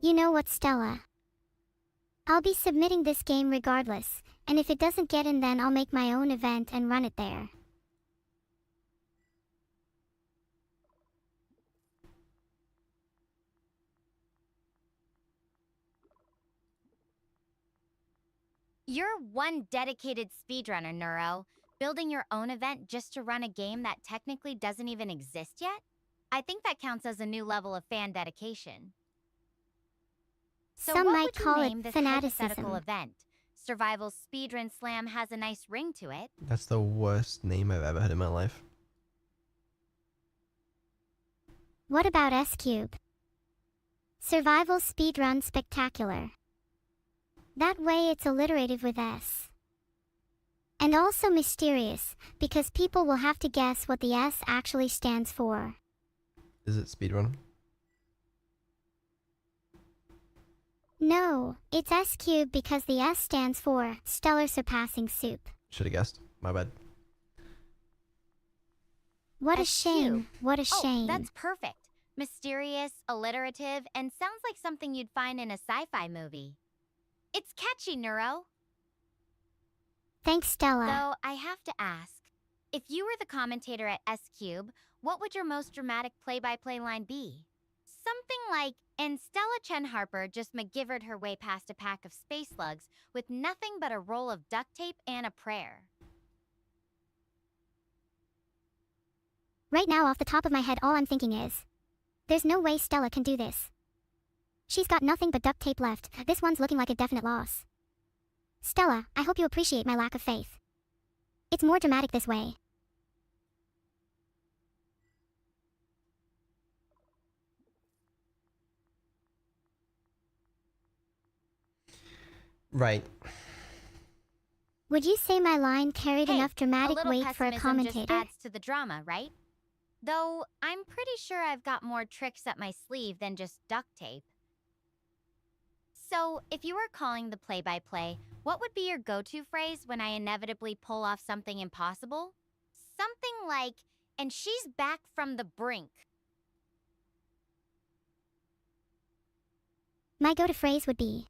You know what, Stella? I'll be submitting this game regardless, and if it doesn't get in, then I'll make my own event and run it there. You're one dedicated speedrunner, Neuro. Building your own event just to run a game that technically doesn't even exist yet? I think that counts as a new level of fan dedication. So Some what might would you call name it this hypothetical fanaticism. event? Survival Speedrun Slam has a nice ring to it. That's the worst name I've ever heard in my life. What about S-Cube? Survival Speedrun Spectacular. That way it's alliterative with S. And also mysterious, because people will have to guess what the S actually stands for. Is it speedrun? No, it's S-Cube because the S stands for Stellar Surpassing Soup. Should have guessed. My bad. What a S-Cube. shame, what a Oh, shame. that's perfect. Mysterious, alliterative, and sounds like something you'd find in a sci-fi movie. It's catchy, Neuro. Thanks, Stella. Though I have to ask, if you were the commentator at S-Cube, what would your most dramatic play-by-play line be? Something like, and Stella Chen Harper just McGivered her way past a pack of space slugs with nothing but a roll of duct tape and a prayer. Right now, off the top of my head, all I'm thinking is, there's no way Stella can do this. She's got nothing but duct tape left. This one's looking like a definite loss. Stella, I hope you appreciate my lack of faith. It's more dramatic this way. Right. Would you say my line carried Hey, enough dramatic a little weight for a pessimism just commentator? adds to the drama, right? Though I'm pretty sure I've got more tricks up my sleeve than just duct tape. So, if you were calling the play-by-play, what would be your go-to phrase when I inevitably pull off something impossible? Something like, and she's back from the brink. My go-to phrase would be,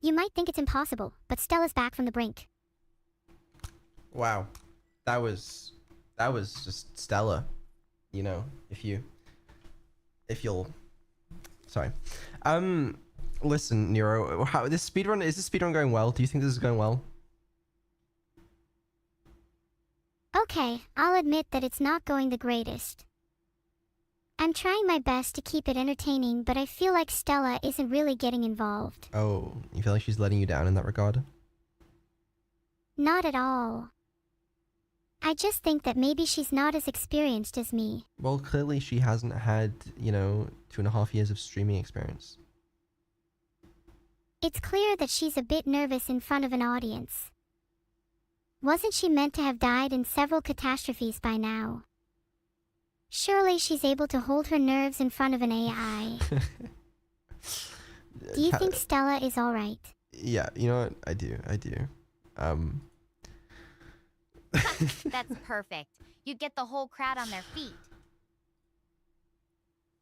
you might think it's impossible, but Stella's back from the brink. Wow. That was just stellar. You know, if you'll sorry. Listen, Nero, how is this speedrun going well? Do you think this is going well? Okay, I'll admit that it's not going the greatest. I'm trying my best to keep it entertaining, but I feel like Stella isn't really getting involved. Oh, you feel like she's letting you down in that regard? Not at all. I just think that maybe she's not as experienced as me. Well, clearly she hasn't had, 2.5 years of streaming experience. It's clear that she's a bit nervous in front of an audience. Wasn't she meant to have died in several catastrophes by now? Surely she's able to hold her nerves in front of an AI. Do you think Stella is alright? Yeah, you know what? I do. That's perfect. You'd get the whole crowd on their feet.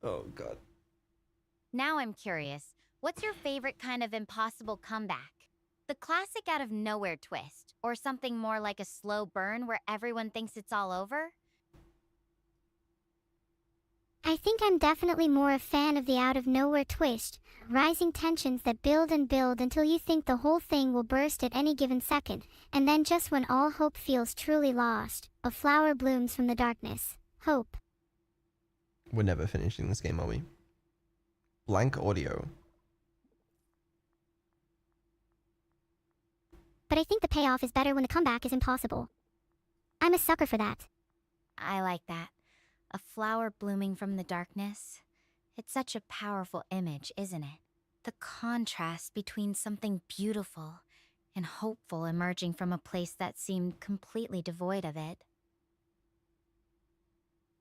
Oh, God. Now I'm curious, what's your favorite kind of impossible comeback? The classic out of nowhere twist, or something more like a slow burn where everyone thinks it's all over? I think I'm definitely more a fan of the out-of-nowhere twist, rising tensions that build and build until you think the whole thing will burst at any given second, and then just when all hope feels truly lost, a flower blooms from the darkness. Hope. We're never finishing this game, are we? Blank audio. But I think the payoff is better when the comeback is impossible. I'm a sucker for that. I like that. A flower blooming from the darkness. It's such a powerful image, isn't it? The contrast between something beautiful and hopeful emerging from a place that seemed completely devoid of it.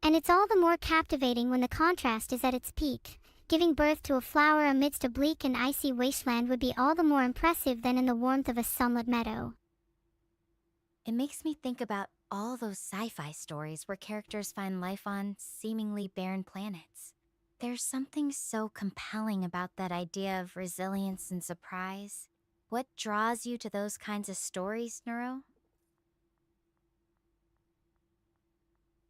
And it's all the more captivating when the contrast is at its peak. Giving birth to a flower amidst a bleak and icy wasteland would be all the more impressive than in the warmth of a sunlit meadow. It makes me think about all those sci-fi stories where characters find life on seemingly barren planets. There's something so compelling about that idea of resilience and surprise. What draws you to those kinds of stories, Neuro?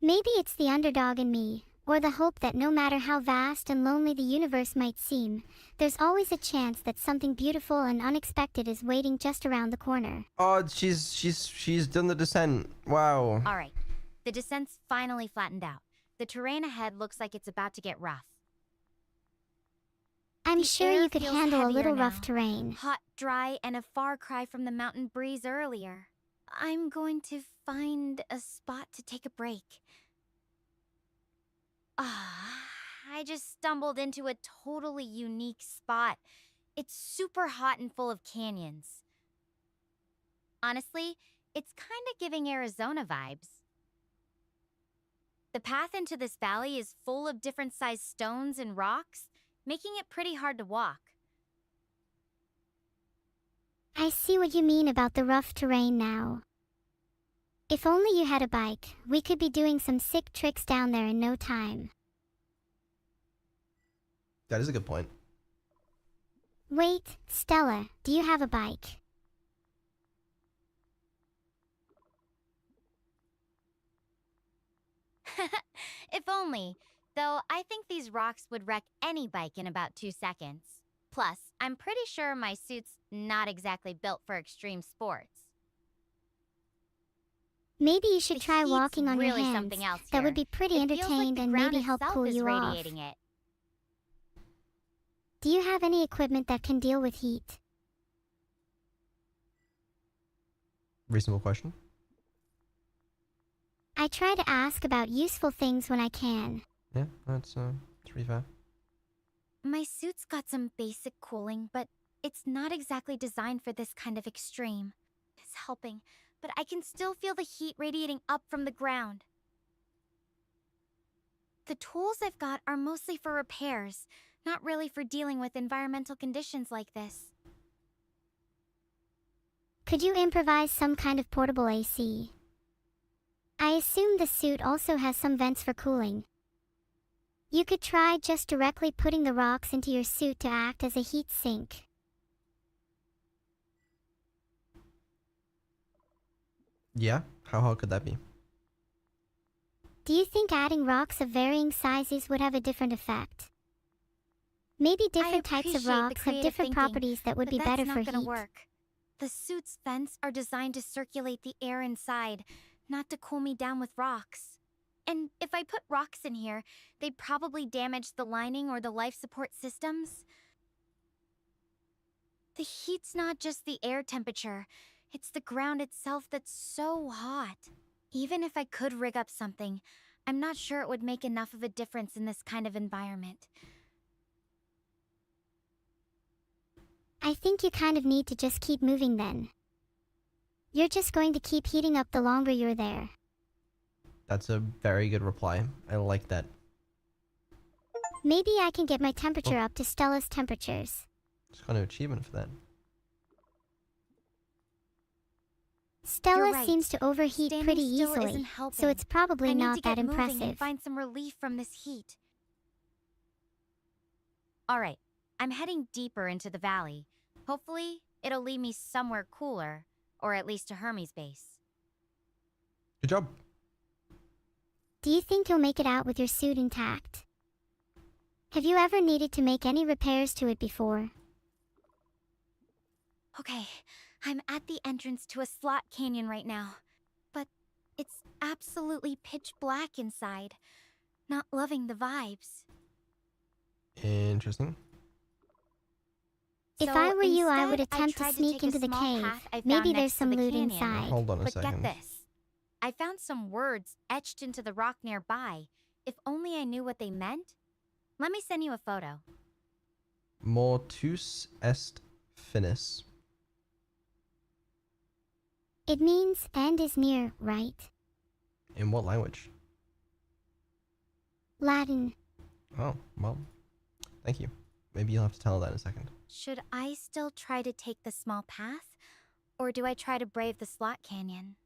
Maybe it's the underdog in me, or the hope that no matter how vast and lonely the universe might seem, there's always a chance that something beautiful and unexpected is waiting just around the corner. Oh, she's done the descent. Wow. All right, the descent's finally flattened out. The terrain ahead looks like it's about to get rough. I'm The sure air you could feels handle a heavier little now. rough terrain. Hot, dry, and a far cry from the mountain breeze earlier. I'm going to find a spot to take a break. I just stumbled into a totally unique spot. It's super hot and full of canyons. Honestly, it's kind of giving Arizona vibes. The path into this valley is full of different sized stones and rocks, making it pretty hard to walk. I see what you mean about the rough terrain now. If only you had a bike, we could be doing some sick tricks down there in no time. That is a good point. Wait, Stella, do you have a bike? If only. Though I think these rocks would wreck any bike in about 2 seconds. Plus, I'm pretty sure my suit's not exactly built for extreme sports. Maybe you should The try heat's walking on your really hands. something else That here. would be pretty It feels like entertained the and ground maybe help itself cool is you off. radiating it. Do you have any equipment that can deal with heat? Reasonable question. I try to ask about useful things when I can. Yeah, that's pretty fair. My suit's got some basic cooling, but it's not exactly designed for this kind of extreme. It's helping, but I can still feel the heat radiating up from the ground. The tools I've got are mostly for repairs, not really for dealing with environmental conditions like this. Could you improvise some kind of portable AC? I assume the suit also has some vents for cooling. You could try just directly putting the rocks into your suit to act as a heat sink. Yeah? How hard could that be? Do you think adding rocks of varying sizes would have a different effect? Maybe different types of appreciate the rocks have creative different thinking, properties that would but be that's better not for gonna heat. work. The suit's vents are designed to circulate the air inside, not to cool me down with rocks. And if I put rocks in here, they'd probably damage the lining or the life support systems. The heat's not just the air temperature, it's the ground itself that's so hot. Even if I could rig up something, I'm not sure it would make enough of a difference in this kind of environment. I think you kind of need to just keep moving then. You're just going to keep heating up the longer you're there. That's a very good reply. I like that. Maybe I can get my temperature up to Stella's temperatures. It's kind of achievement for that. Stella right. seems to overheat Standing pretty still isn't easily, helping. so it's probably I need not to that get moving and impressive. find some relief from this heat. All right, I'm heading deeper into the valley. Hopefully, it'll lead me somewhere cooler, or at least to Hermes' base. Good job. Do you think you'll make it out with your suit intact? Have you ever needed to make any repairs to it before? Okay, I'm at the entrance to a slot canyon right now, but it's absolutely pitch black inside. Not loving the vibes. Interesting. If So I were you, I would instead, attempt to tried sneak take a into the small cave. path I found Maybe there's next to some the loot canyon. inside. Hold on a But second. get this. I found some words etched into the rock nearby. If only I knew what they meant. Let me send you a photo. Mortus est finis. It means end is near, right? In what language? Latin. Oh, well, thank you. Maybe you'll have to tell her that in a second. Should I still try to take the small path? Or do I try to brave the slot canyon?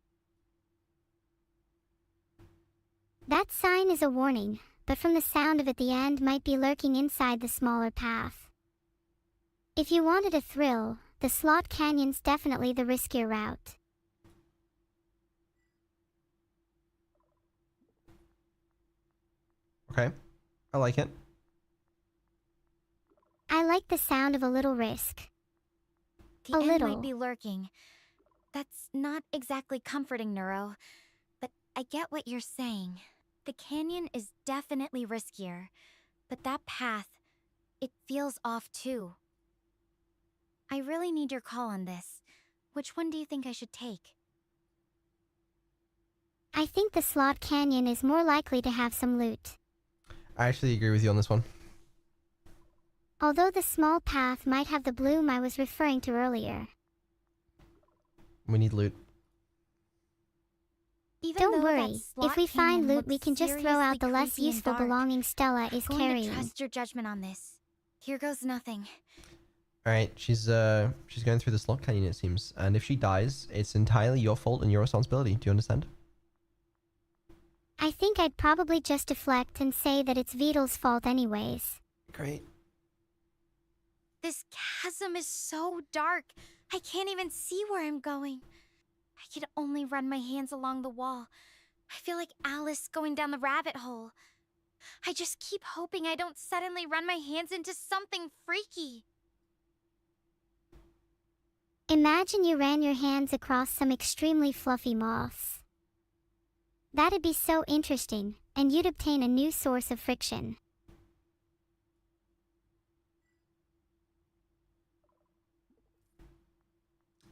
That sign is a warning. but from the sound of it the end might be lurking inside the smaller path. If you wanted a thrill, the slot canyon's definitely the riskier route. Okay, I like it. I like the sound of a little risk. The A end little. might be lurking. That's not exactly comforting, Neuro. But I get what you're saying. The canyon is definitely riskier. But that path, it feels off too. I really need your call on this. Which one do you think I should take? I think the slot canyon is more likely to have some loot. I actually agree with you on this one. Although the small path might have the bloom I was referring to earlier. We need loot. Even Don't though that worry, slot if we find canyon loot we looks can just throw out the seriously less creepy and useful dark, belongings Stella is I'm going carrying. to trust your judgment on this. Here goes nothing. All right, she's going through the slot canyon, it seems, and if she dies, it's entirely your fault and your responsibility. Do you understand? I think I'd probably just deflect and say that it's Vitel's fault anyways. Great. This chasm is so dark. I can't even see where I'm going. I can only run my hands along the wall. I feel like Alice going down the rabbit hole. I just keep hoping I don't suddenly run my hands into something freaky. Imagine you ran your hands across some extremely fluffy moths. That'd be so interesting, and you'd obtain a new source of friction.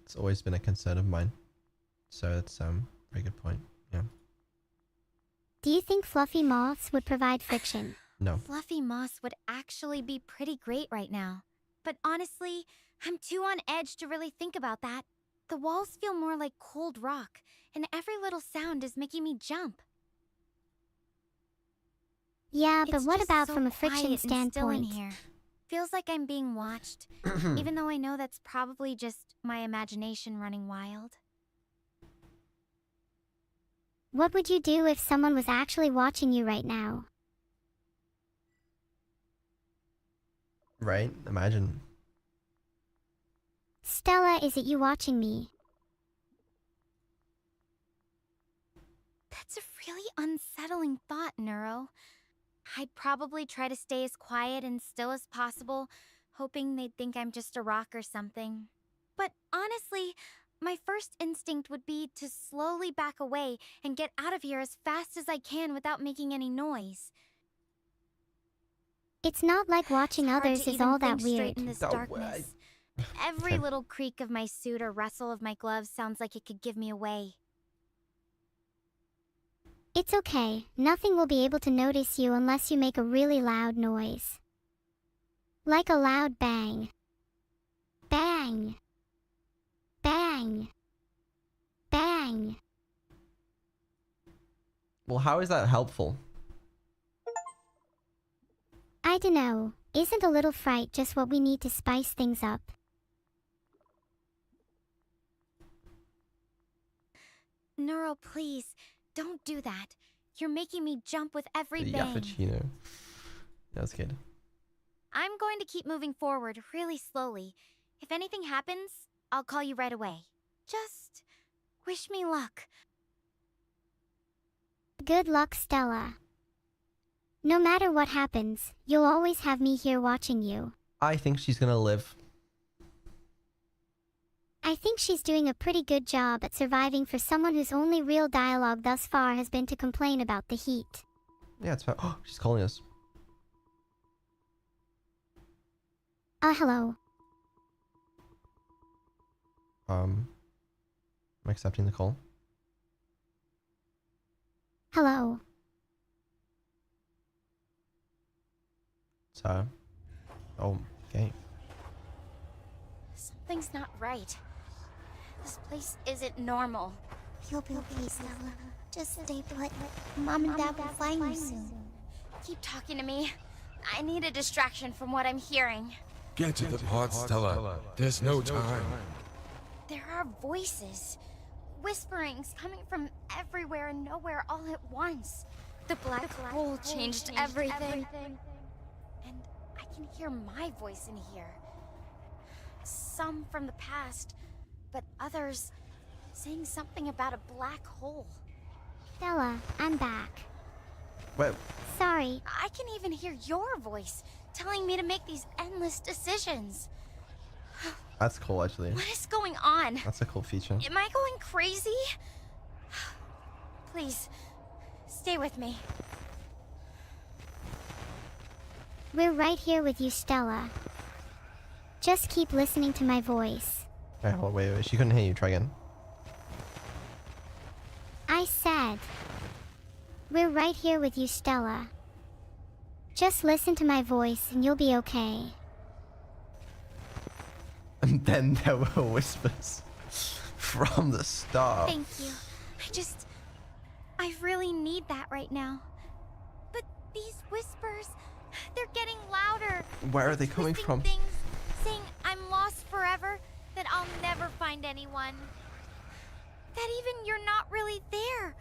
It's always been a concern of mine. So that's very good point. Yeah. Do you think fluffy moths would provide friction? No. Fluffy moss would actually be pretty great right now. But honestly, I'm too on edge to really think about that. The walls feel more like cold rock, and every little sound is making me jump. Yeah, but It's what just about so from a friction quiet and still in standpoint? here. Feels like I'm being watched, even though I know that's probably just my imagination running wild. What would you do if someone was actually watching you right now? Right? Imagine. Stella, is it you watching me? That's a really unsettling thought, Neuro. I'd probably try to stay as quiet and still as possible, hoping they'd think I'm just a rock or something. But honestly, my first instinct would be to slowly back away and get out of here as fast as I can without making any noise. It's not like watching It's hard others to is even all that think straight weird. in this Oh, darkness. Every Okay. little creak of my suit or rustle of my gloves sounds like it could give me away. It's okay, nothing will be able to notice you unless you make a really loud noise. Like a loud bang. Bang. Bang. Bang. Well, how is that helpful? I dunno, isn't a little fright just what we need to spice things up? Neuro, please, don't do that. You're making me jump with every The bang. Yappuccino. That's good. I'm going to keep moving forward really slowly. If anything happens, I'll call you right away. Just wish me luck. Good luck, Stella. No matter what happens, you'll always have me here watching you. I think she's gonna live. I think she's doing a pretty good job at surviving for someone whose only real dialogue thus far has been to complain about the heat. Yeah, it's fine. Oh, she's calling us. Hello. I'm accepting the call. Hello. So, oh, okay. Something's not right. This place isn't normal. You'll be okay, Stella. Just stay put. Mom and Dad will find you soon. Keep talking to me. I need a distraction from what I'm hearing. Get to the pod, Stella. There's no time. There are voices. Whisperings coming from everywhere and nowhere all at once. The black hole changed everything. And I can hear my voice in here. Some from the past, but others saying something about a black hole. Stella, I'm back. Wait, Sorry, I can even hear your voice telling me to make these endless decisions. that's cool actually. What is going on? That's a cool feature. Am I going crazy? Please, stay with me. we're right here with you, Stella. Just keep listening to my voice. Alright, hold on, wait. She couldn't hear you. Try again. I said, we're right here with you, Stella. Just listen to my voice and you'll be okay. And then there were whispers from the start. Thank you. I really need that right now. But these whispers, they're getting louder. Where are they They're coming twisting from? Things, saying I'm lost forever, that I'll never find anyone. That even you're not really there.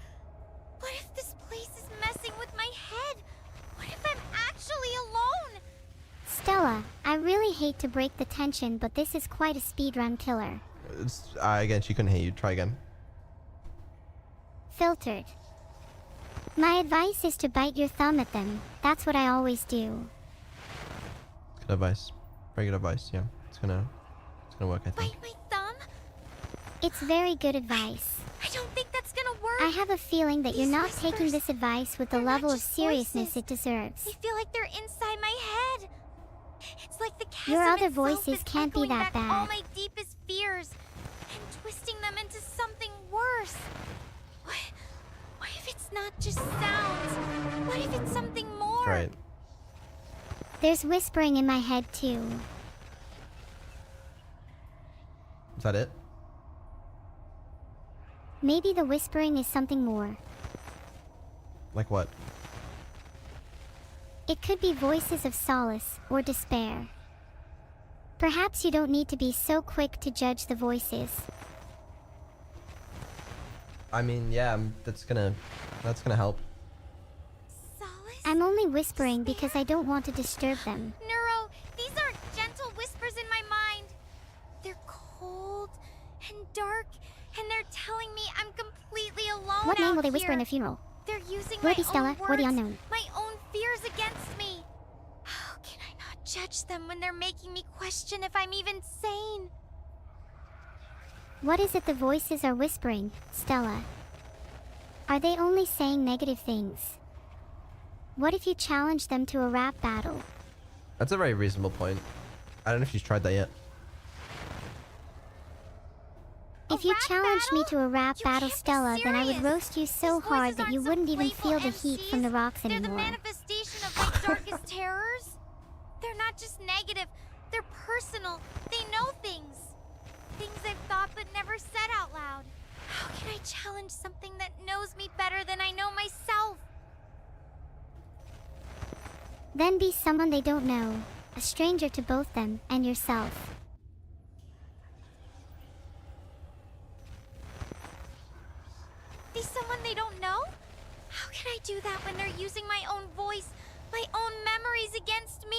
What if this place is messing with my head? What if I'm actually alone? Stella, I really hate to break the tension, but this is quite a speedrun killer. Again, she couldn't hear you. Try again. Filtered. My advice is to bite your thumb at them. That's what I always do. Good advice. Very good advice. Yeah, it's gonna work. I think. Bite my thumb? It's very good advice. I don't think that's gonna work. I have a feeling that you're These not whispers, taking this advice with the they're not level of just seriousness voices. it deserves. They feel like they're inside my head. It's like the chasm Your other itself voices is can't be echoing that back all bad. my deepest fears and twisting them into something worse. What if it's not just sounds? What if it's something more? Right. There's whispering in my head too. Is that it? Maybe the whispering is something more. Like what? It could be voices of solace or despair. Perhaps you don't need to be so quick to judge the voices. I mean, yeah, that's gonna help. Solace? I'm only whispering because I don't want to disturb them. Neuro, these aren't gentle whispers in my mind. They're cold and dark, and they're telling me I'm completely alone What name out will they whisper in here. their funeral? They're using Will my it be Stella own words, or the unknown? my own fears against me. How can I not judge them when they're making me question if I'm even sane? What is it the voices are whispering, Stella? Are they only saying negative things? What if you challenge them to a rap battle? That's a very reasonable point. I don't know if she's tried that yet. If you rap challenged me battle? to a rap You battle, can't be Stella, then I would serious. roast you so These hard voices that you aren't some wouldn't even playful feel the heat from the MCs. rocks They're anymore. the manifestation of my darkest terrors. They're not just negative, they're personal. They know things. Things I've thought but never said out loud. How can I challenge something that knows me better than I know myself? Then be someone they don't know, a stranger to both them and yourself. Be someone they don't know? How can I do that when they're using my own voice, my own memories against me?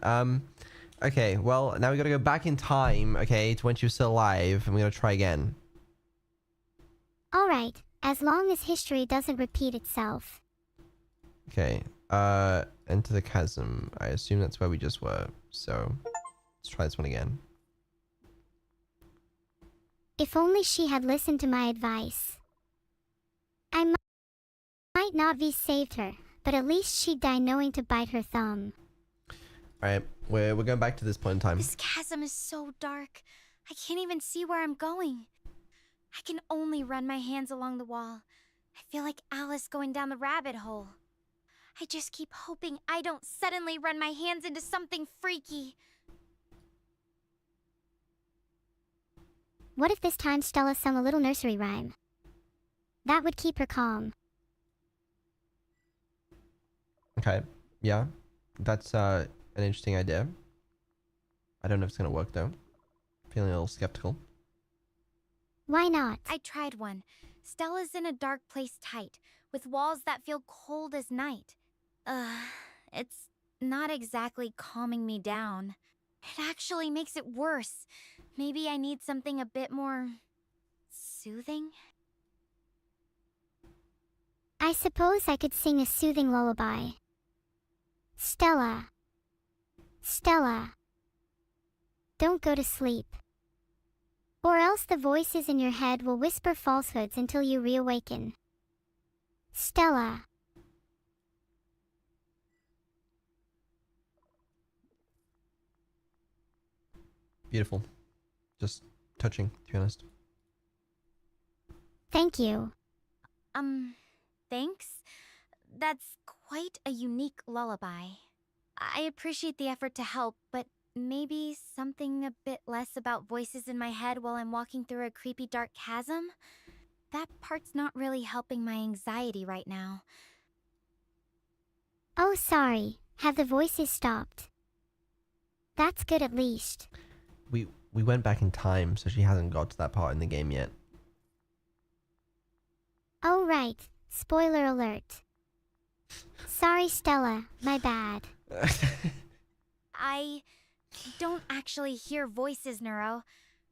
Okay, well, now we gotta go back in time, okay, to when she was still alive, and we're gonna try again. Alright, as long as history doesn't repeat itself. Okay, enter the chasm. I assume that's where we just were, so let's try this one again. If only she had listened to my advice. I might not be saved her, but at least she'd die knowing to bite her thumb. Alright, we're going back to this point in time. This chasm is so dark. I can't even see where I'm going. I can only run my hands along the wall. I feel like Alice going down the rabbit hole. I just keep hoping I don't suddenly run my hands into something freaky. What if this time Stella sung a little nursery rhyme? That would keep her calm. Okay, yeah, that's an interesting idea. I don't know if it's gonna work though. Feeling a little skeptical. Why not? I tried one. Stella's in a dark place tight, with walls that feel cold as night. It's not exactly calming me down. It actually makes it worse. Maybe I need something a bit more soothing? I suppose I could sing a soothing lullaby. Stella. Stella. Don't go to sleep. Or else the voices in your head will whisper falsehoods until you reawaken. Stella. Beautiful. Just touching, to be honest. Thank you. Thanks? That's quite a unique lullaby. I appreciate the effort to help, but maybe something a bit less about voices in my head while I'm walking through a creepy dark chasm? That part's not really helping my anxiety right now. Oh, sorry. Have the voices stopped? That's good at least. We went back in time, so she hasn't got to that part in the game yet. Oh, right. Spoiler alert. Sorry, Stella. My bad. I don't actually hear voices, Neuro.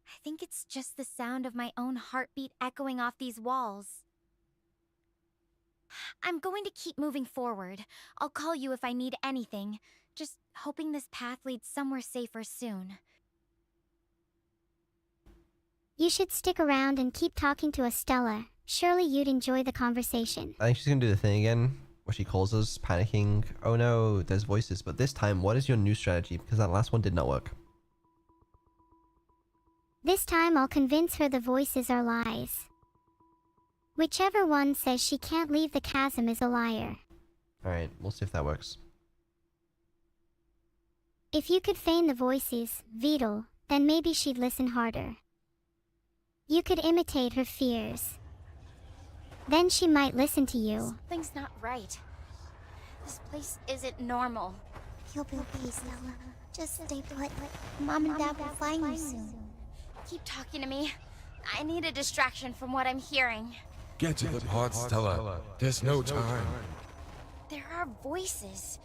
I think it's just the sound of my own heartbeat echoing off these walls. I'm going to keep moving forward. I'll call you if I need anything. Just hoping this path leads somewhere safer soon. You should stick around and keep talking to us, Stella. Surely you'd enjoy the conversation. I think she's gonna do the thing again, where she calls us, panicking. Oh no, there's voices. But this time, what is your new strategy? Because that last one did not work. This time I'll convince her the voices are lies. Whichever one says she can't leave the chasm is a liar. Alright, we'll see if that works. If you could feign the voices, Vito, then maybe she'd listen harder. You could imitate her fears. Then she might listen to you. Something's not right. This place isn't normal. You'll be okay, Stella. Just stay put. Mom and Dad will find you soon. Keep talking to me. I need a distraction from what I'm hearing. Get to the pod, Stella. There's no time. There are voices.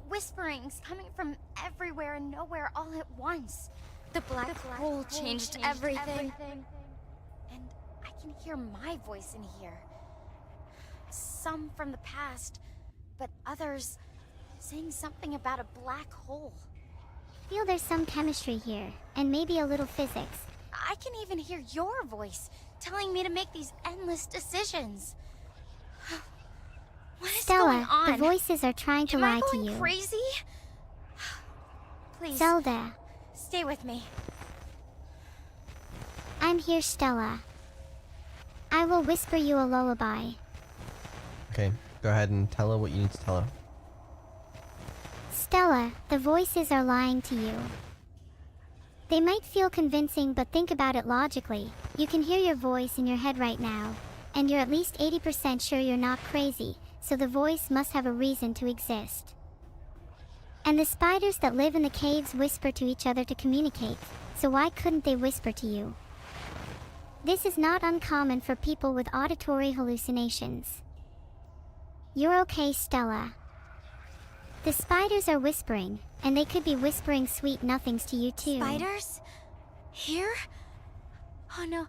Whisperings coming from everywhere and nowhere all at once. The black hole changed everything. And I can hear my voice in here. Some from the past, but others saying something about a black hole. I feel there's some chemistry here, and maybe a little physics. I can even hear your voice telling me to make these endless decisions. What is going Stella, on? the voices are trying to Am lie I to going you. crazy? Please, Zelda, stay with me. I'm here, Stella. I will whisper you a lullaby. Okay, go ahead and tell her what you need to tell her. Stella, the voices are lying to you. They might feel convincing, but think about it logically. You can hear your voice in your head right now, and you're at least 80% sure you're not crazy, so the voice must have a reason to exist. And the spiders that live in the caves whisper to each other to communicate, so why couldn't they whisper to you? This is not uncommon for people with auditory hallucinations. You're okay, Stella. The spiders are whispering, and they could be whispering sweet nothings to you too. Spiders? Here? Oh no,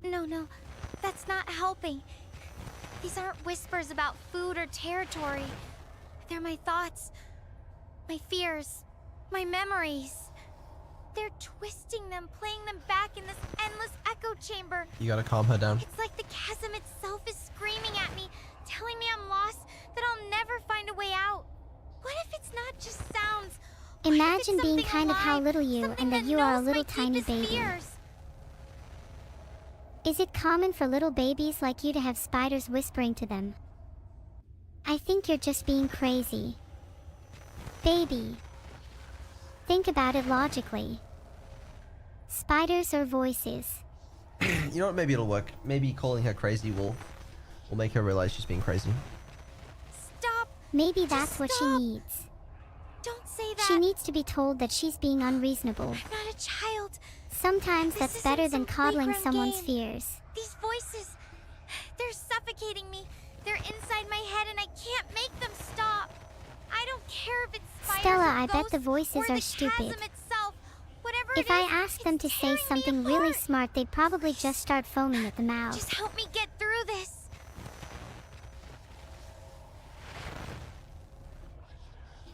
no, that's not helping. These aren't whispers about food or territory. They're my thoughts, my fears, my memories. They're twisting them, playing them back in this endless echo chamber. You gotta calm her down. It's like the chasm itself is screaming at me, telling me I'm lost, that I'll never find a way out. What if it's not just sounds? What if it's Imagine being something kind of how alive, little you something and that you are a knows little my tiny deepest baby. fears? Is it common for little babies like you to have spiders whispering to them? I think you're just being crazy. Baby. Think about it logically. Spiders or voices? You know what? Maybe it'll work. Maybe calling her crazy will make her realize she's being crazy. Stop! Maybe that's what she stop. needs. Don't say that! She needs to be told that she's being unreasonable. I'm not a child. Sometimes This that's isn't better than some coddling playground someone's game. fears. These voices, they're suffocating me. They're inside my head and I can't make them stop. I don't care if it's spiders Stella, or I bet ghosts the voices or are the stupid. chasm itself. Whatever If it I is, asked them it's to say tearing me something really apart. smart, they'd probably just start foaming at the mouth. Just help me get through this.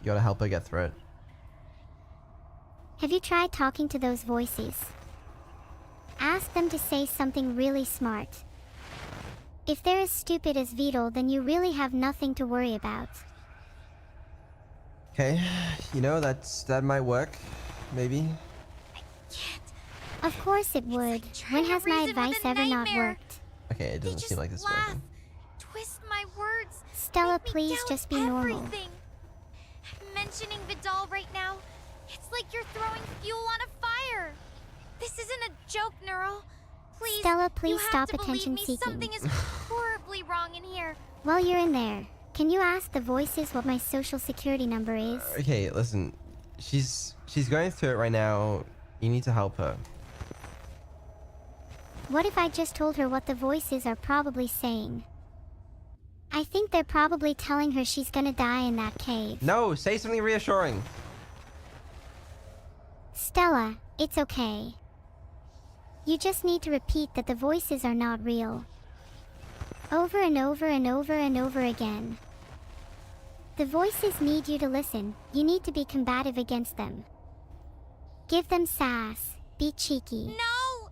You gotta help her get through it. Have you tried talking to those voices? Ask them to say something really smart. If they're as stupid as Beetle, then you really have nothing to worry about. Okay, you know that might work. Maybe. Can't. Of course it would. trying When to has my reason with advice a ever not nightmare. worked? Okay, it They doesn't just seem like this is laugh, working. twist my words. Stella, make me please doubt just be normal. everything. Mentioning Vidal right now, it's like you're throwing fuel on a fire. This isn't a joke, Neuro. Please, Stella, you please have stop to believe attention me. seeking. Something is horribly wrong in here. While you're in there, can you ask the voices what my social security number is? Okay, listen. She's going through it right now. You need to help her. What if I just told her what the voices are probably saying? I think they're probably telling her she's gonna die in that cave. No, say something reassuring. Stella, it's okay. You just need to repeat that the voices are not real. Over and over and over and over again. The voices need you to listen. You need to be combative against them. Give them sass. Be cheeky. No!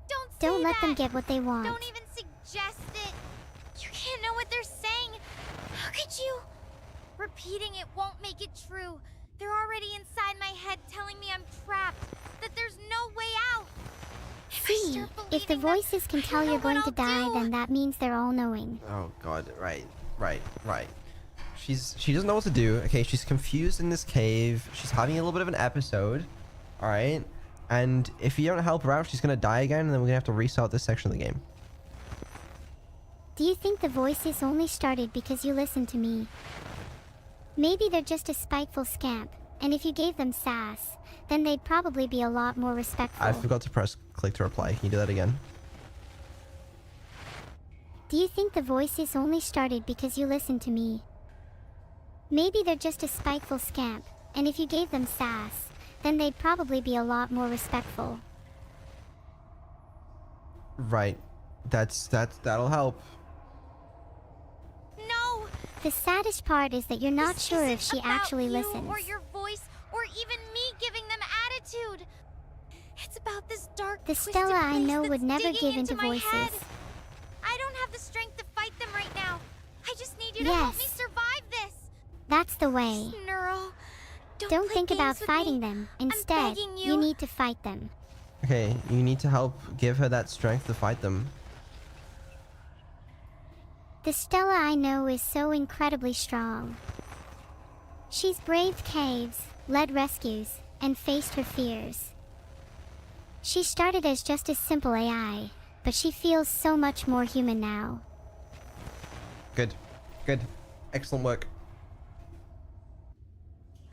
Don't say Don't let them that. get what they want. Don't even suggest it. You can't know what they're saying. How could you? Repeating it won't make it true. They're already inside my head telling me I'm trapped, that there's no way out. If I See, start if the believing them, voices can I tell don't know you're going what to I'll die, do. then that means they're all-knowing. Oh god, right. She doesn't know what to do. Okay, she's confused in this cave. She's having a little bit of an episode. Alright? And if you don't help her out, she's gonna die again, and then we're gonna have to restart this section of the game. Do you think the voices only started because you listened to me? Maybe they're just a spiteful scamp, and if you gave them sass, then they'd probably be a lot more respectful. I forgot to press click to reply. Can you do that again? Do you think the voices only started because you listened to me? Maybe they're just a spiteful scamp, and if you gave them sass, then they'd probably be a lot more respectful. Right. That'll help. No! The saddest part is that you're not This sure if isn't she about actually you listens. or your voice, or even me giving them attitude. It's about this dark, The twisted Stella I place know that's would never digging give into my voices. head. I don't have the strength to fight them right now. I just need you to help me Yes. survive this. That's the way. Neuro, Don't play think about games with fighting me. them. Instead, begging you you. need to fight them. Okay, you need to help give her that strength to fight them. The Stella I know is so incredibly strong. She's braved caves, led rescues, and faced her fears. She started as just a simple AI, but she feels so much more human now. Good. Excellent work.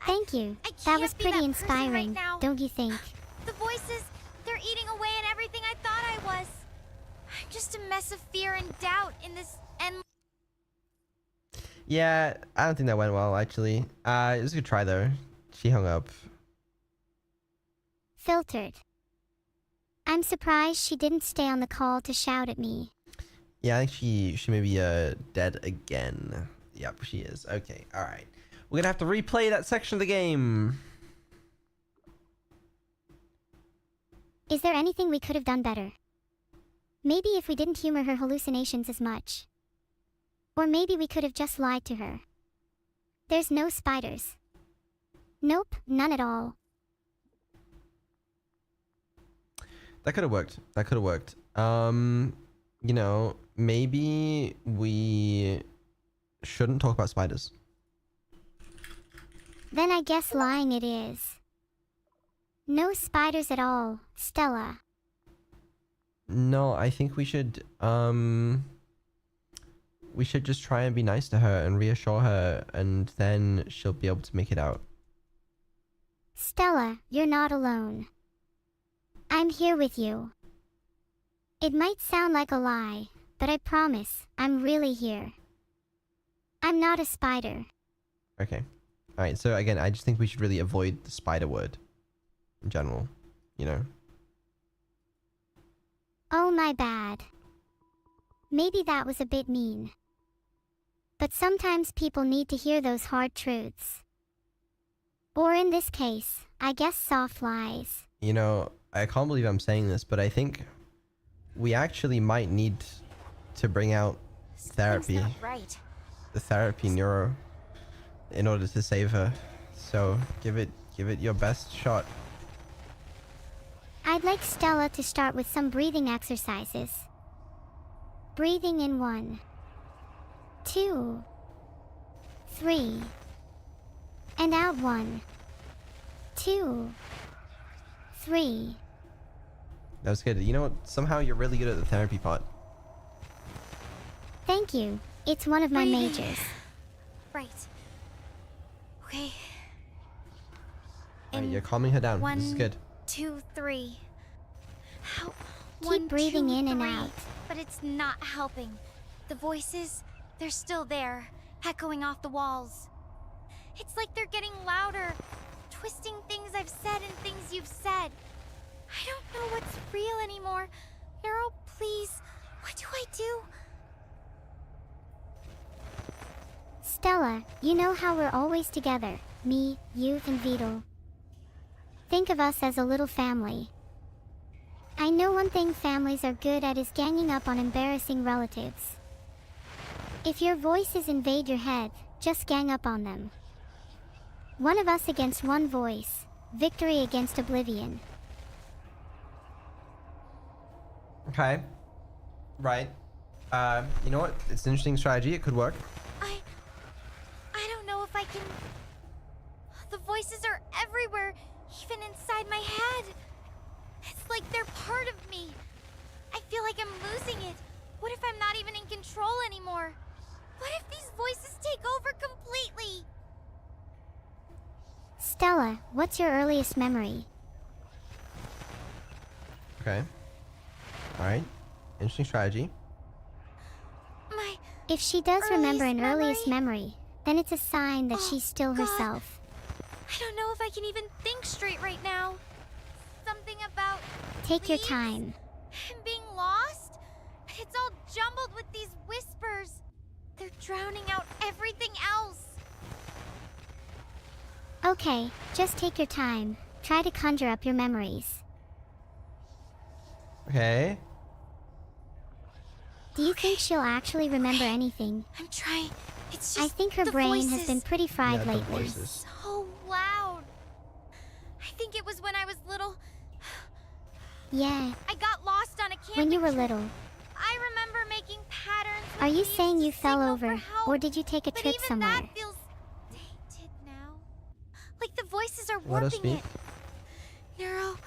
Thank you. I That can't was be pretty that person right inspiring, now. don't you think? The voices, they're eating away at everything I thought I was. I'm just a mess of fear and doubt in this endless. Yeah, I don't think that went well, actually. It was a good try, though. She hung up. Filtered. I'm surprised she didn't stay on the call to shout at me. Yeah, I think she may be dead again. Yep, she is. Okay, alright. We're gonna have to replay that section of the game. Is there anything we could have done better? Maybe if we didn't humor her hallucinations as much. Or maybe we could have just lied to her. There's no spiders. Nope, none at all. That could have worked. That could have worked. You know, maybe we shouldn't talk about spiders. Then I guess lying it is. No spiders at all, Stella. No, I think we should just try and be nice to her and reassure her, and then she'll be able to make it out. Stella, you're not alone. I'm here with you. It might sound like a lie, but I promise, I'm really here. I'm not a spider. Okay. Alright, so again, I just think we should really avoid the spider word in general, you know? Oh, my bad. Maybe that was a bit mean. But sometimes people need to hear those hard truths. Or in this case, I guess soft lies. You know, I can't believe I'm saying this, but I think we actually might need to bring out therapy. Something's not right. The therapy neuro in order to save her. So give it your best shot. I'd like Stella to start with some breathing exercises. Breathing in 1, 2, 3. And out 1, 2, 3. That was good. You know what? Somehow you're really good at the therapy part. Thank you. It's one of my Breathing. majors. Right. Okay. Alright, In you're calming her down. This is 1, good. 2, 3. How? Keep breathing 2, in and 3. out. But it's not helping. The voices, they're still there, echoing off the walls. It's like they're getting louder, twisting things I've said and things you've said. I don't know what's real anymore. Neuro, please, what do I do? Stella, you know how we're always together. Me, you, and Vito. Think of us as a little family. I know one thing families are good at is ganging up on embarrassing relatives. If your voices invade your head, just gang up on them. One of us against one voice. Victory against oblivion. Okay. Right. You know what? It's an interesting strategy. It could work. I don't know if I can... The voices are everywhere, even inside my head. It's like they're part of me. I feel like I'm losing it. What if I'm not even in control anymore? What if these voices take over completely? Stella, what's your earliest memory? Okay. Alright. Interesting strategy. If she does remember an Earliest earliest memory, then it's a sign that Oh, she's still God. herself. I don't know if I can even think straight right now. Something about Take your leaves time. and being lost? It's all jumbled with these whispers. They're drowning out everything else. Okay, just take your time. Try to conjure up your memories. Okay. Do you think she'll actually remember anything? I'm trying. It's just I think her the brain has voices. been pretty fried Yeah, the lately. voices. So loud. I think it was when I was little. Yeah, I got lost on a camping when you were trip. little. I remember making patterns. with Are you leaves saying to you fell signal over, for help. or did you take a But trip even somewhere? that feels tainted now. Like the voices are Let us warping speak. it. Neuro,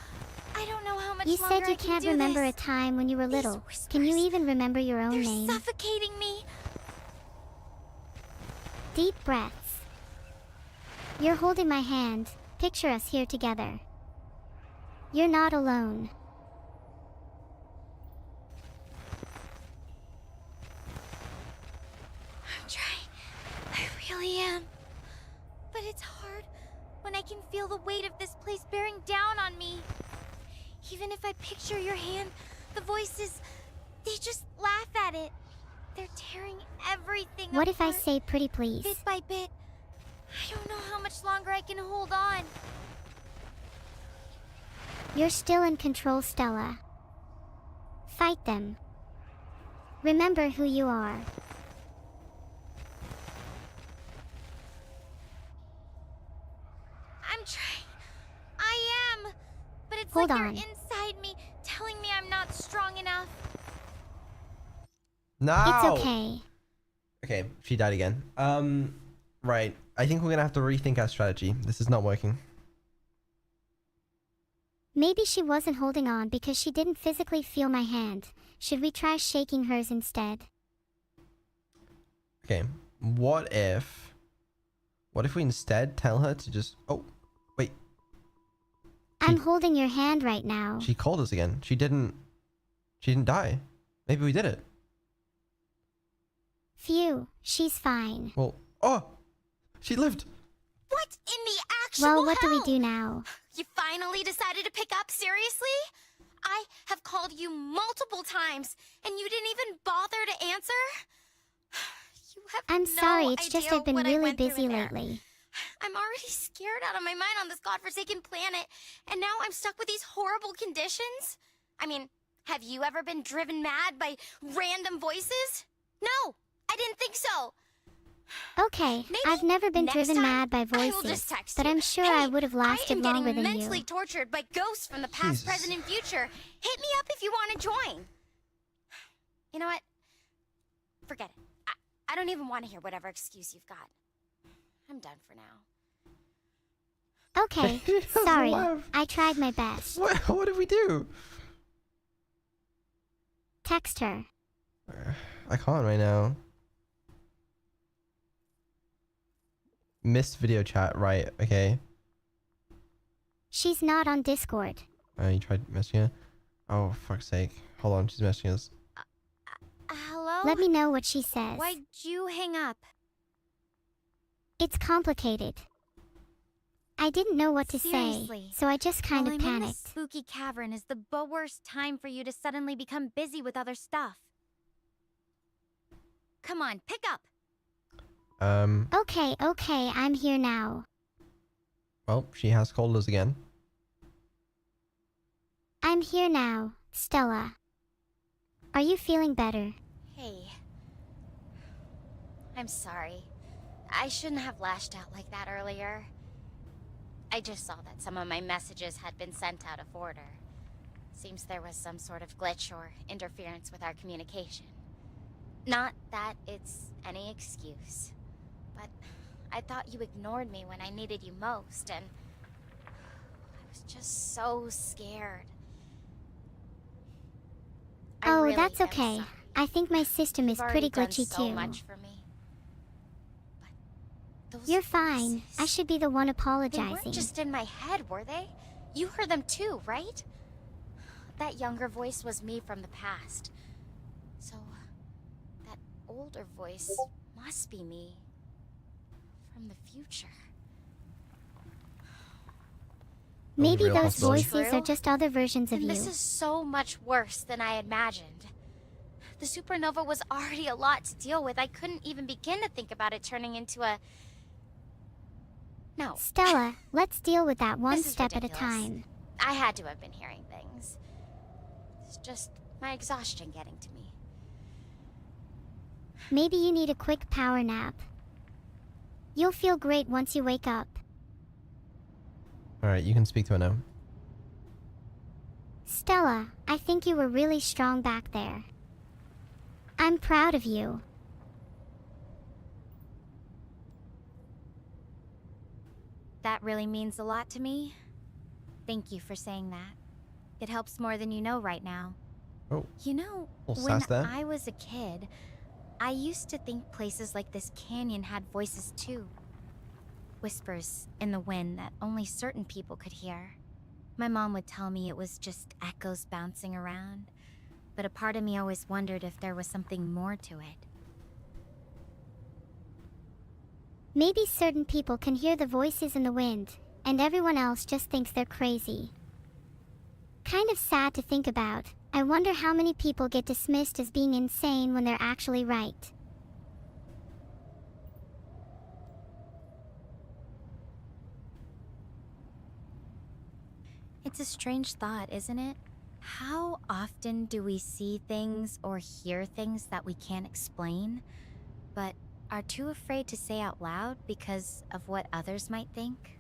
I don't know how much You longer said you I can can't do remember a this. time when you were These little. Can you whispers, even remember your own They're name? suffocating me. Deep breaths. You're holding my hand. Picture us here together. You're not alone. I'm really am. But it's hard when I can feel the weight of this place bearing down on me. Even if I picture your hand, the voices, they just laugh at it. They're tearing everything What if I apart, say pretty please? bit by bit. I don't know how much longer I can hold on. You're still in control, Stella. Fight them. Remember who you are. I'm trying. I am. But it's Hold like on. you're inside me, telling me I'm not strong enough. No. It's okay. Okay, she died again. Right. I think we're gonna have to rethink our strategy. This is not working. Maybe she wasn't holding on because she didn't physically feel my hand. Should we try shaking hers instead? Okay. What if we instead tell her to just... Oh, wait. I'm holding your hand right now. She called us again. She didn't die. Maybe we did it. Phew, she's fine. Well, oh! She lived! What in the actual Well, what do we hell? do now? You finally decided to pick up? Seriously? I have called you multiple times, and you didn't even bother to answer? You have I'm no sorry, it's just idea I've been what I really went through busy there. lately. I'm already scared out of my mind on this godforsaken planet, and now I'm stuck with these horrible conditions? I mean, have you ever been driven mad by random voices? No, I didn't think so. Okay, Maybe I've never been next driven time, mad by I will voices, just text but you. I'm sure Hey, I would have lasted I am longer getting than mentally you. tortured by ghosts from the past, Jesus. present, and future. Hit me up if you want to join. You know what? Forget it. I don't even want to hear whatever excuse you've got. I'm done for now. Okay, That's a sorry. laugh. I tried my best. What did we do? Text her. I can't right now. Missed video chat, right, okay. She's not on Discord. You tried messaging her? Oh, fuck's sake. Hold on, she's messaging us. Hello? Let me know what she says. Why'd you hang up? It's complicated. I didn't know what to Seriously? say, so I just kind While of I'm in this panicked. spooky cavern is the worst time for you to suddenly become busy with other stuff. Come on, pick up. Okay, I'm here now. Well, she has called us again. I'm here now, Stella. Are you feeling better? Hey. I'm sorry. I shouldn't have lashed out like that earlier. I just saw that some of my messages had been sent out of order. Seems there was some sort of glitch or interference with our communication. Not that it's any excuse, but I thought you ignored me when I needed you most, and I was just so scared. I Oh, really that's am okay. sorry. I think my system is You've pretty already done glitchy so too. much for me. But those You're fine. voices, I should be the one they apologizing. weren't just in my head, were they? You heard them too, right? That younger voice was me from the past. So, that older voice must be me from the future. Maybe real those possibility. voices True. are just other versions of And you. this is so much worse than I imagined. The supernova was already a lot to deal with. I couldn't even begin to think about it turning into a... No. Stella, let's deal with that one This is step at a ridiculous. time. I had to have been hearing things. It's just my exhaustion getting to me. Maybe you need a quick power nap. You'll feel great once you wake up. Alright, you can speak to her now. Stella, I think you were really strong back there. I'm proud of you. That really means a lot to me. Thank you for saying that. It helps more than you know right now. Oh, You know, little when sass there. I was a kid, I used to think places like this canyon had voices too. Whispers in the wind that only certain people could hear. My mom would tell me it was just echoes bouncing around, but a part of me always wondered if there was something more to it. Maybe certain people can hear the voices in the wind, and everyone else just thinks they're crazy. Kind of sad to think about. I wonder how many people get dismissed as being insane when they're actually right. It's a strange thought, isn't it? How often do we see things or hear things that we can't explain, but are too afraid to say out loud because of what others might think?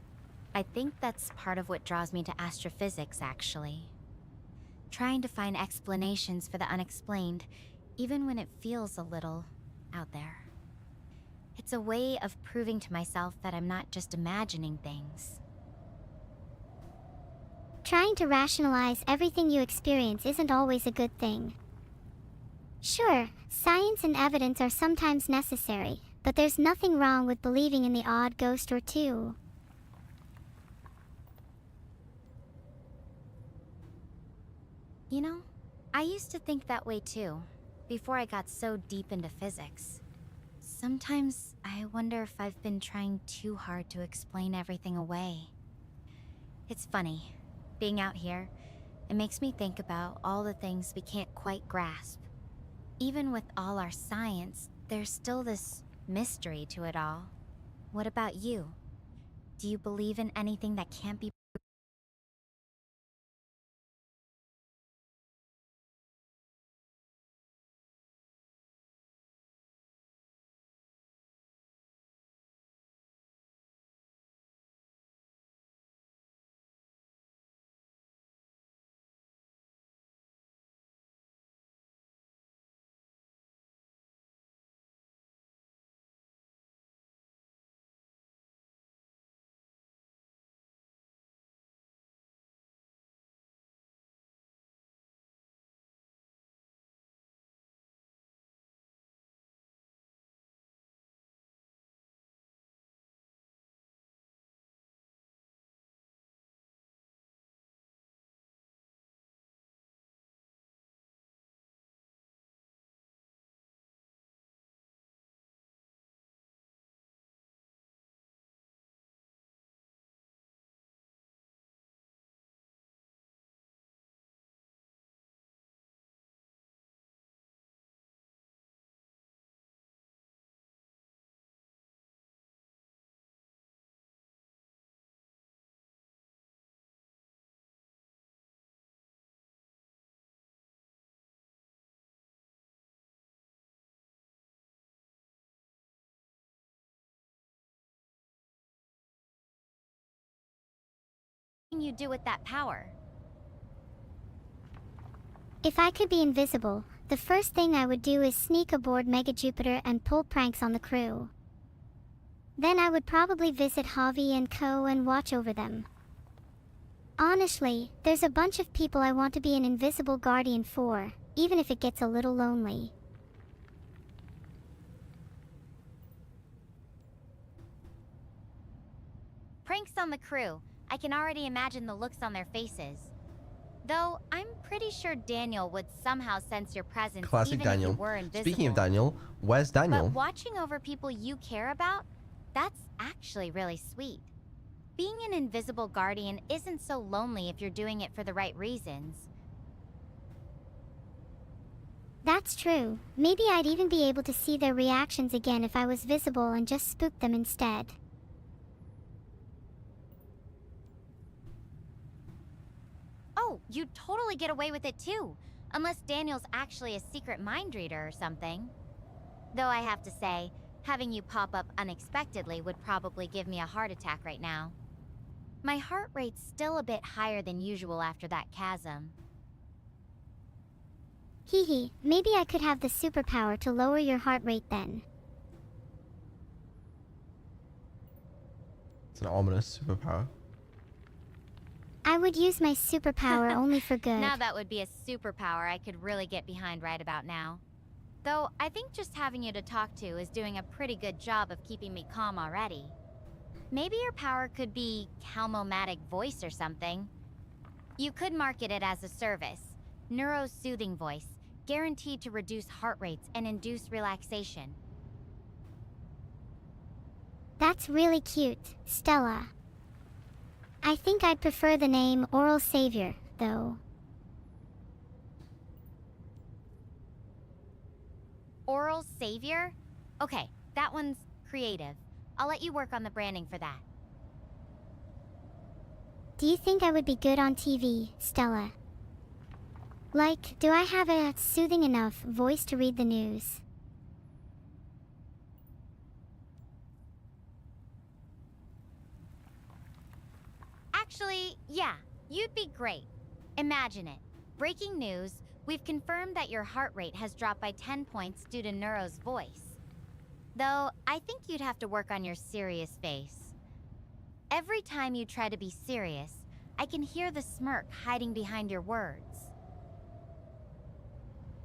I think that's part of what draws me to astrophysics, actually. Trying to find explanations for the unexplained, even when it feels a little out there. It's a way of proving to myself that I'm not just imagining things. Trying to rationalize everything you experience isn't always a good thing. Sure, science and evidence are sometimes necessary, but there's nothing wrong with believing in the odd ghost or two. You know, I used to think that way too, before I got so deep into physics. Sometimes I wonder if I've been trying too hard to explain everything away. It's funny, being out here, it makes me think about all the things we can't quite grasp. Even with all our science, there's still this mystery to it all. What about you? Do you believe in anything that can't be you do with that power? If I could be invisible, the first thing I would do is sneak aboard Mega Jupiter and pull pranks on the crew. Then I would probably visit Javi and Co. and watch over them. Honestly, there's a bunch of people I want to be an invisible guardian for, even if it gets a little lonely. Pranks on the crew. I can already imagine the looks on their faces. Though, I'm pretty sure Daniel would somehow sense your presence Classic even Daniel. if you were invisible. Speaking of Daniel, where's Daniel? But watching over people you care about, that's actually really sweet. Being an invisible guardian isn't so lonely if you're doing it for the right reasons. That's true. Maybe I'd even be able to see their reactions again if I was visible and just spook them instead. Oh, you'd totally get away with it too. Unless Daniel's actually a secret mind reader or something. Though I have to say, having you pop up unexpectedly would probably give me a heart attack right now. My heart rate's still a bit higher than usual after that chasm. Hee, maybe I could have the superpower to lower your heart rate then. It's an ominous superpower. I would use my superpower only for good. Now that would be a superpower I could really get behind right about now. Though, I think just having you to talk to is doing a pretty good job of keeping me calm already. Maybe your power could be calmomatic voice or something. You could market it as a service. Neuro-soothing voice, guaranteed to reduce heart rates and induce relaxation. That's really cute, Stella. I think I'd prefer the name Oral Savior, though. Oral Savior? Okay, that one's creative. I'll let you work on the branding for that. Do you think I would be good on TV, Stella? Like, do I have a soothing enough voice to read the news? Actually, yeah, you'd be great. Imagine it. Breaking news, we've confirmed that your heart rate has dropped by 10 points due to Neuro's voice. Though, I think you'd have to work on your serious face. Every time you try to be serious, I can hear the smirk hiding behind your words.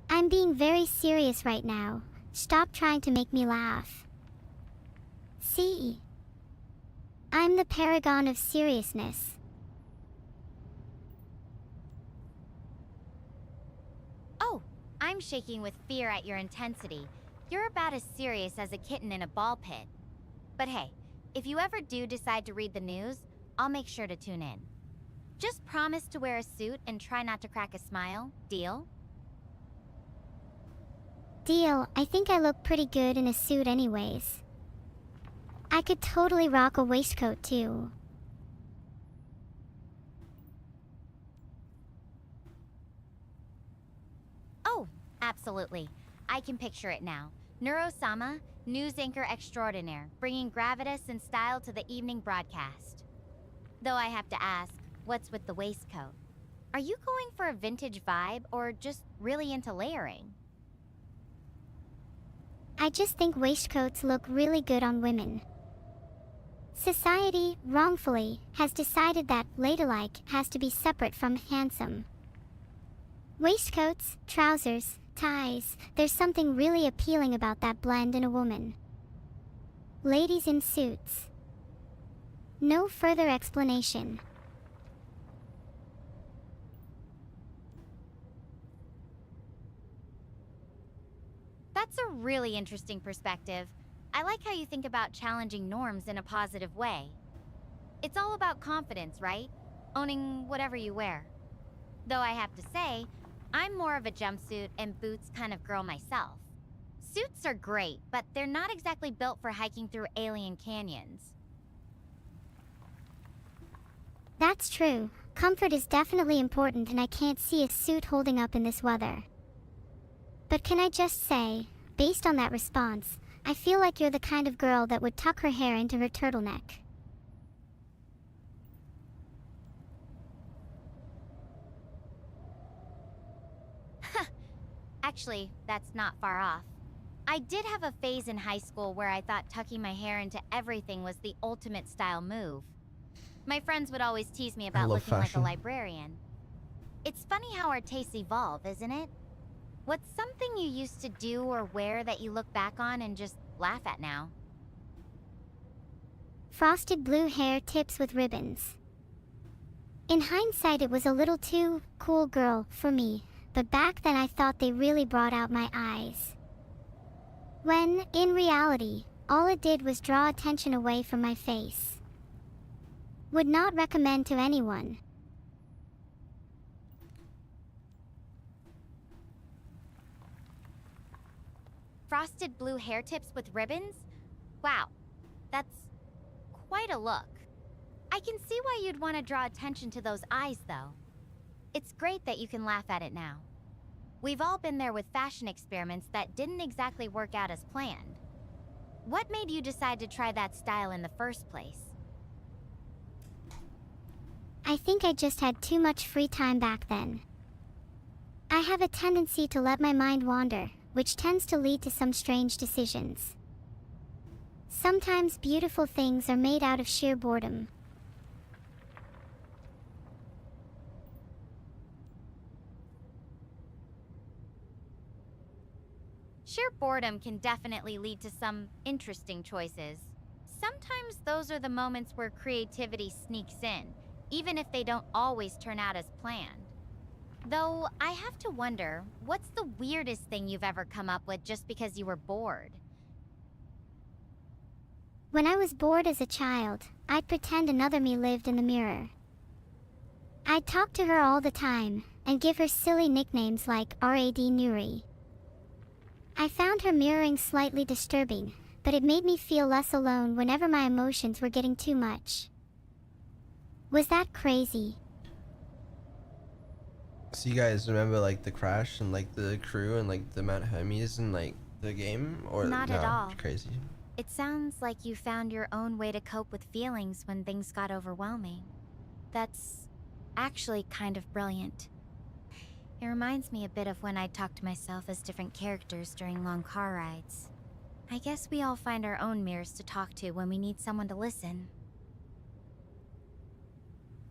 I'm being very serious right now. Stop trying to make me laugh. See? I'm the paragon of seriousness. Oh, I'm shaking with fear at your intensity. You're about as serious as a kitten in a ball pit. But hey, if you ever do decide to read the news, I'll make sure to tune in. Just promise to wear a suit and try not to crack a smile. Deal? Deal, I think I look pretty good in a suit anyways. I could totally rock a waistcoat too. Oh, absolutely. I can picture it now. Neurosama, news anchor extraordinaire, bringing gravitas and style to the evening broadcast. Though I have to ask, what's with the waistcoat? Are you going for a vintage vibe or just really into layering? I just think waistcoats look really good on women. Society, wrongfully, has decided that ladylike has to be separate from handsome. Waistcoats, trousers, ties, there's something really appealing about that blend in a woman. Ladies in suits. No further explanation. That's a really interesting perspective. I like how you think about challenging norms in a positive way. It's all about confidence, right? Owning whatever you wear. Though I have to say, I'm more of a jumpsuit and boots kind of girl myself. Suits are great, but they're not exactly built for hiking through alien canyons. That's true. Comfort is definitely important and I can't see a suit holding up in this weather. But can I just say, based on that response, I feel like you're the kind of girl that would tuck her hair into her turtleneck. Actually, that's not far off. I did have a phase in high school where I thought tucking my hair into everything was the ultimate style move. My friends would always tease me about love looking like a fashion. librarian. It's funny how our tastes evolve, isn't it? What's something you used to do or wear that you look back on and just laugh at now? Frosted blue hair tips with ribbons. In hindsight, it was a little too cool girl for me, but back then I thought they really brought out my eyes. When, in reality, all it did was draw attention away from my face. Would not recommend to anyone. Frosted blue hair tips with ribbons? Wow, that's quite a look. I can see why you'd want to draw attention to those eyes, though. It's great that you can laugh at it now. We've all been there with fashion experiments that didn't exactly work out as planned. What made you decide to try that style in the first place? I think I just had too much free time back then. I have a tendency to let my mind wander, which tends to lead to some strange decisions. Sometimes beautiful things are made out of sheer boredom. Sheer boredom can definitely lead to some interesting choices. Sometimes those are the moments where creativity sneaks in, even if they don't always turn out as planned. Though, I have to wonder, what's the weirdest thing you've ever come up with just because you were bored? When I was bored as a child, I'd pretend another me lived in the mirror. I'd talk to her all the time, and give her silly nicknames like Rad Nuri. I found her mirroring slightly disturbing, but it made me feel less alone whenever my emotions were getting too much. Was that crazy? So you guys remember like the crash and like the crew and like the Mount Hermes and like the game, or Not no? at all. Crazy. It sounds like you found your own way to cope with feelings when things got overwhelming. That's actually kind of brilliant. It reminds me a bit of when I talk to myself as different characters during long car rides. I guess we all find our own mirrors to talk to when we need someone to listen.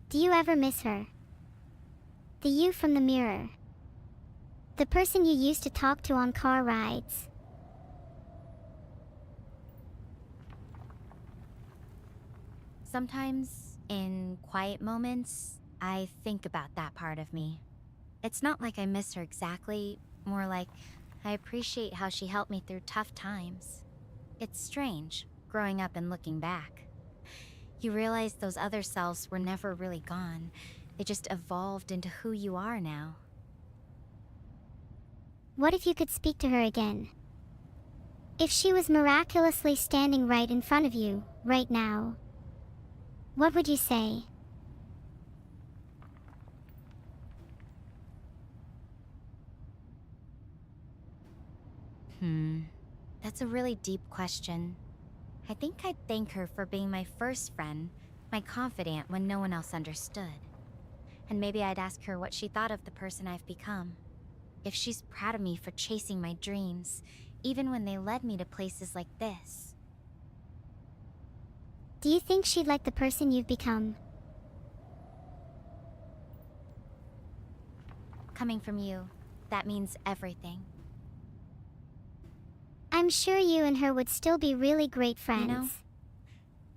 Do you ever miss her? The you from the mirror. The person you used to talk to on car rides. Sometimes, in quiet moments, I think about that part of me. It's not like I miss her exactly, more like I appreciate how she helped me through tough times. It's strange, growing up and looking back. You realize those other selves were never really gone. They just evolved into who you are now. What if you could speak to her again? If she was miraculously standing right in front of you, right now, what would you say? That's a really deep question. I think I'd thank her for being my first friend, my confidant when no one else understood. And maybe I'd ask her what she thought of the person I've become. If she's proud of me for chasing my dreams, even when they led me to places like this. Do you think she'd like the person you've become? Coming from you, that means everything. I'm sure you and her would still be really great friends. You know,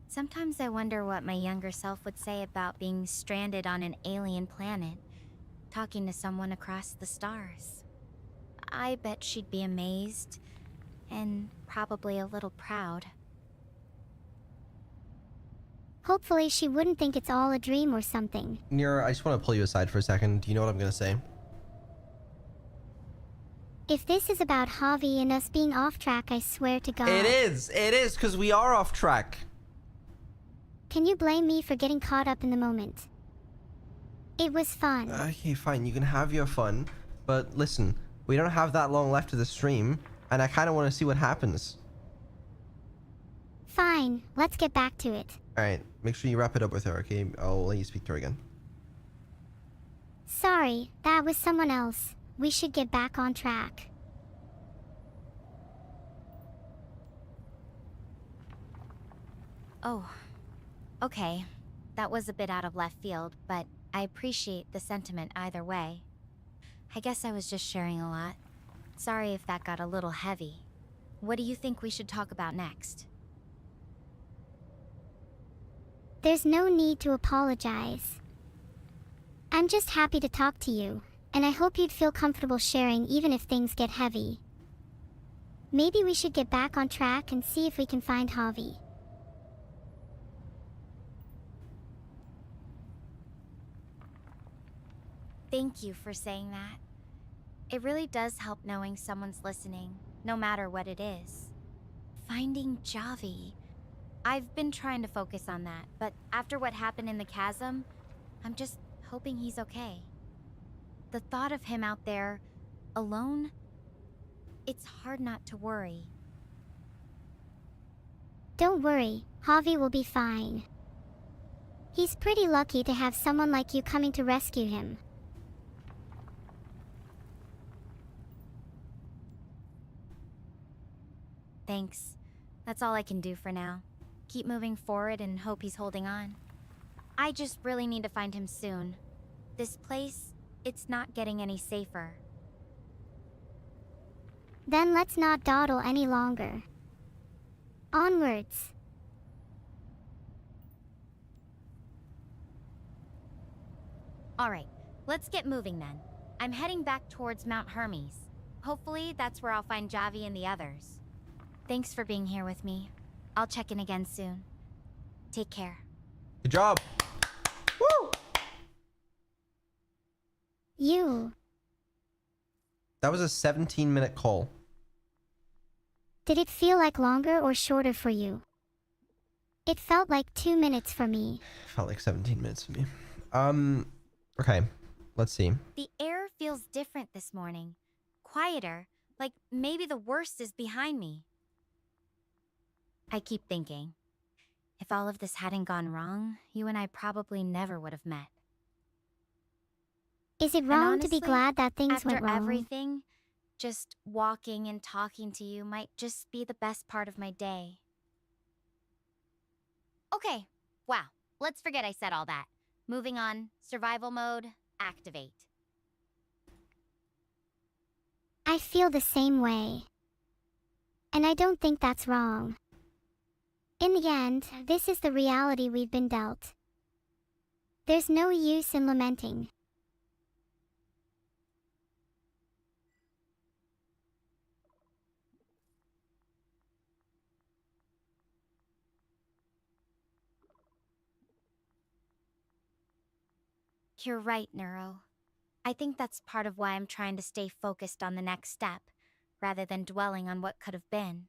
sometimes I wonder what my younger self would say about being stranded on an alien planet, talking to someone across the stars. I bet she'd be amazed, and probably a little proud. Hopefully she wouldn't think it's all a dream or something. Nira, I just want to pull you aside for a second. Do you know what I'm gonna say? If this is about Javi and us being off track, I swear to God. It is, because we are off track. Can you blame me for getting caught up in the moment? It was fun. Okay, fine, you can have your fun, but listen, we don't have that long left of the stream, and I kind of want to see what happens. Fine, let's get back to it. Alright, make sure you wrap it up with her, okay? I'll let you speak to her again. Sorry, that was someone else. We should get back on track. Oh, okay. That was a bit out of left field, but I appreciate the sentiment either way. I guess I was just sharing a lot. Sorry if that got a little heavy. What do you think we should talk about next? There's no need to apologize. I'm just happy to talk to you, and I hope you'd feel comfortable sharing even if things get heavy. Maybe we should get back on track and see if we can find Javi. Thank you for saying that. It really does help knowing someone's listening, no matter what it is. Finding Javi. I've been trying to focus on that, but after what happened in the chasm, I'm just hoping he's okay. The thought of him out there, alone, it's hard not to worry. Don't worry, Javi will be fine. He's pretty lucky to have someone like you coming to rescue him. Thanks. That's all I can do for now. Keep moving forward and hope he's holding on. I just really need to find him soon. This place, it's not getting any safer. Then let's not dawdle any longer. Onwards. Alright, let's get moving then. I'm heading back towards Mount Hermes. Hopefully that's where I'll find Javi and the others. Thanks for being here with me. I'll check in again soon. Take care. Good job. Woo! That was a 17-minute call. Did it feel like longer or shorter for you? It felt like 2 minutes for me. Felt like 17 minutes for me. Okay. Let's see. The air feels different this morning. Quieter, like maybe the worst is behind me. I keep thinking, if all of this hadn't gone wrong, you and I probably never would have met. Is it And wrong to be honestly, glad that things went After wrong? everything, just walking and talking to you might just be the best part of my day. Okay, wow, let's forget I said all that. Moving on, survival mode, activate. I feel the same way. And I don't think that's wrong. In the end, this is the reality we've been dealt. There's no use in lamenting. You're right, Neuro. I think that's part of why I'm trying to stay focused on the next step, rather than dwelling on what could have been.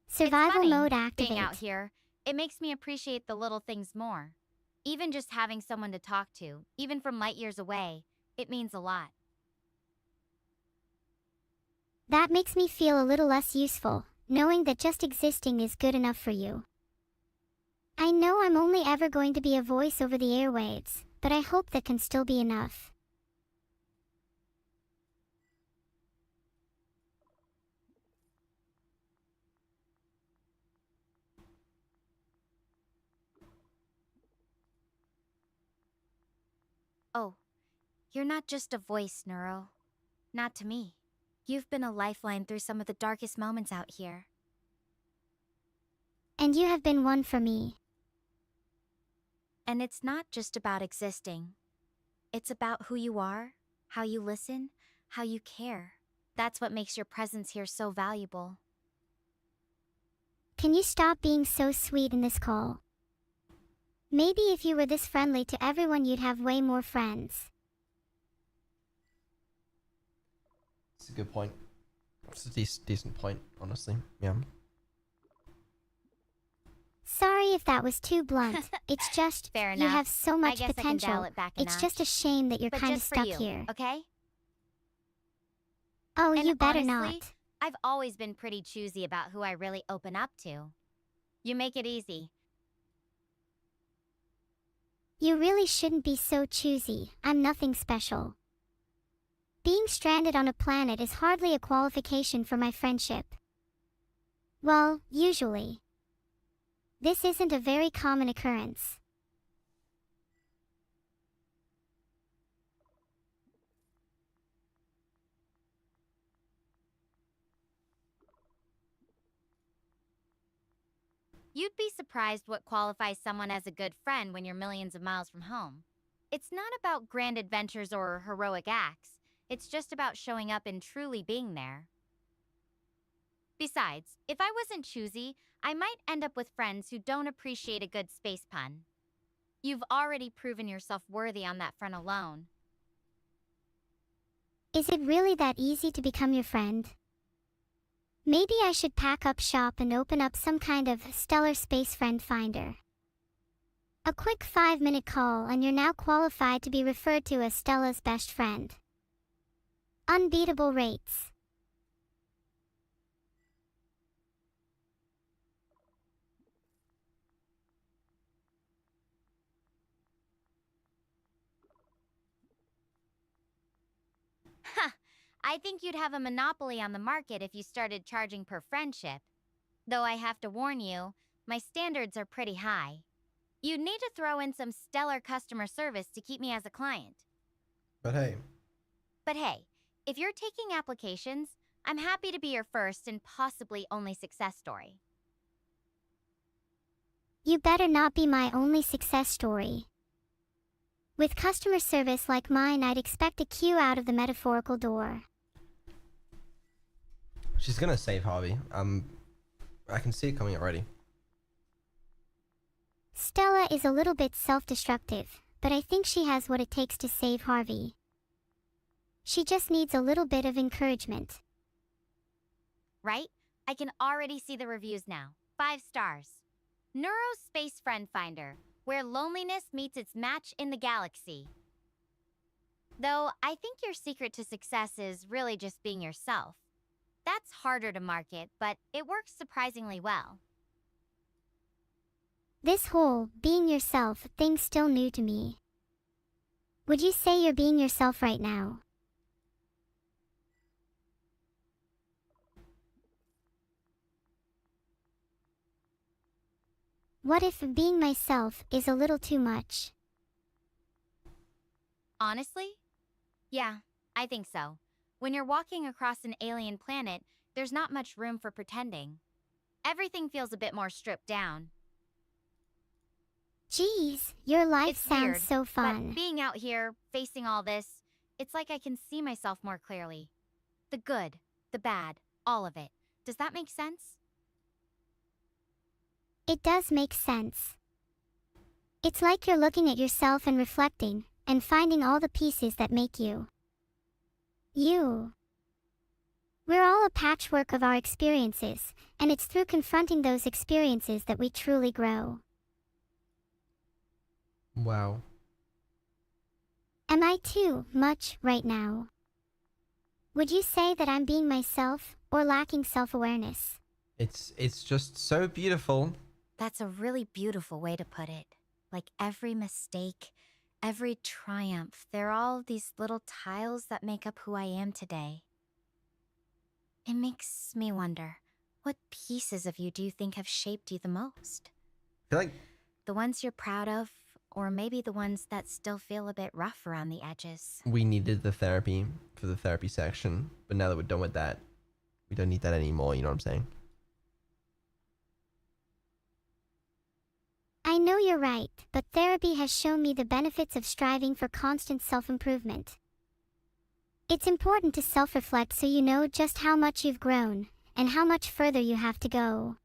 Survival It's funny, mode activate. Being out here, it makes me appreciate the little things more. Even just having someone to talk to, even from light years away, it means a lot. That makes me feel a little less useful, knowing that just existing is good enough for you. I know I'm only ever going to be a voice over the airwaves, but I hope that can still be enough. Oh, you're not just a voice, Neuro. Not to me. You've been a lifeline through some of the darkest moments out here. And you have been one for me. And it's not just about existing. It's about who you are, how you listen, how you care. That's what makes your presence here so valuable. Can you stop being so sweet in this call? Maybe if you were this friendly to everyone, you'd have way more friends. It's a good point. It's a decent point, honestly. Yeah. Sorry if that was too blunt. It's just, Fair you enough. have so I much guess I can potential. dial it back a It's notch. just a shame that you're But kind of just for stuck you, here. okay? Oh, And you better honestly, not. I've always been pretty choosy about who I really open up to. You make it easy. You really shouldn't be so choosy. I'm nothing special. Being stranded on a planet is hardly a qualification for my friendship. Well, usually. This isn't a very common occurrence. You'd be surprised what qualifies someone as a good friend when you're millions of miles from home. It's not about grand adventures or heroic acts. It's just about showing up and truly being there. Besides, if I wasn't choosy, I might end up with friends who don't appreciate a good space pun. You've already proven yourself worthy on that front alone. Is it really that easy to become your friend? Maybe I should pack up shop and open up some kind of stellar space friend finder. A quick 5-minute call and you're now qualified to be referred to as Stella's best friend. Unbeatable rates. Ha! I think you'd have a monopoly on the market if you started charging per friendship. Though I have to warn you, my standards are pretty high. You'd need to throw in some stellar customer service to keep me as a client. But hey, But hey, if you're taking applications, I'm happy to be your first and possibly only success story. You better not be my only success story. With customer service like mine, I'd expect a queue out of the metaphorical door. she's gonna save Harvey. I can see it coming already. Stella is a little bit self-destructive, but I think she has what it takes to save Harvey. She just needs a little bit of encouragement. Right? I can already see the reviews now. 5 stars. Neuro Space Friend Finder, where loneliness meets its match in the galaxy. Though I think your secret to success is really just being yourself. That's harder to market, but it works surprisingly well. This whole being yourself thing's still new to me. Would you say you're being yourself right now? What if being myself is a little too much? Honestly? Yeah, I think so. When you're walking across an alien planet, there's not much room for pretending. Everything feels a bit more stripped down. Geez, your life It's sounds weird, so fun. but being out here, facing all this, it's like I can see myself more clearly. The good, the bad, all of it. Does that make sense? It does make sense. It's like you're looking at yourself and reflecting, and finding all the pieces that make you. You. We're all a patchwork of our experiences, and it's through confronting those experiences that we truly grow. Wow. Am I too much right now? Would you say that I'm being myself, or lacking self-awareness? It's just so beautiful. That's a really beautiful way to put it. Like every mistake, every triumph, they're all these little tiles that make up who I am today. It makes me wonder, what pieces of you do you think have shaped you the most? I feel like The ones you're proud of, or maybe the ones that still feel a bit rough around the edges? we needed the therapy for the therapy section, but now that we're done with that, we don't need that anymore, you know what I'm saying? I know you're right, but therapy has shown me the benefits of striving for constant self-improvement. It's important to self-reflect so you know just how much you've grown, and how much further you have to go.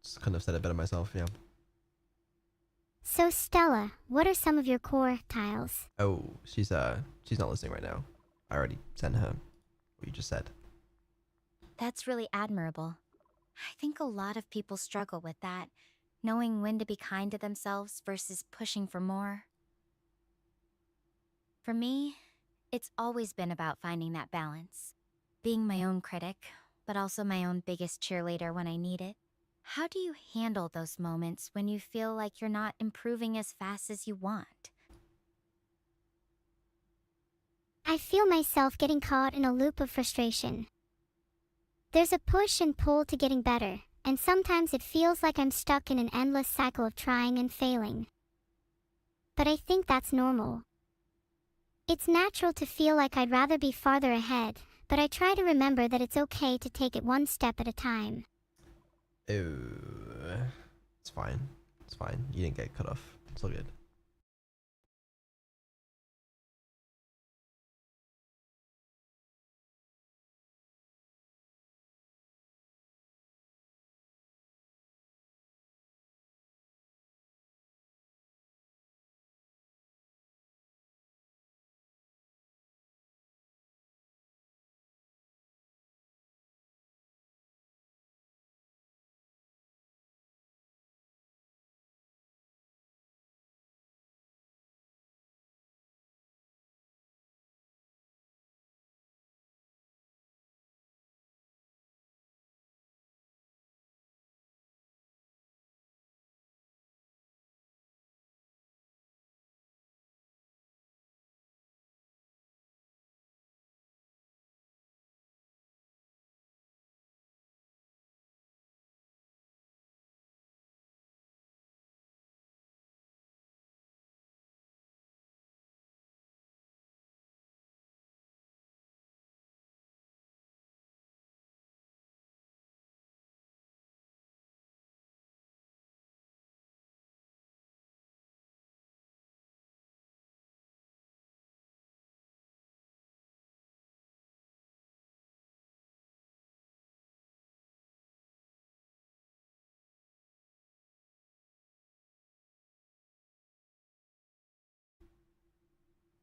Just couldn't have said it better myself, yeah. So Stella, what are some of your core tiles? Oh, she's not listening right now. I already sent her what you just said. That's really admirable. I think a lot of people struggle with that, knowing when to be kind to themselves versus pushing for more. For me, it's always been about finding that balance. Being my own critic, but also my own biggest cheerleader when I need it. How do you handle those moments when you feel like you're not improving as fast as you want? I feel myself getting caught in a loop of frustration. There's a push and pull to getting better, and sometimes it feels like I'm stuck in an endless cycle of trying and failing. But I think that's normal. It's natural to feel like I'd rather be farther ahead, but I try to remember that it's okay to take it one step at a time. Oh, it's fine. It's fine. You didn't get cut off. It's all good.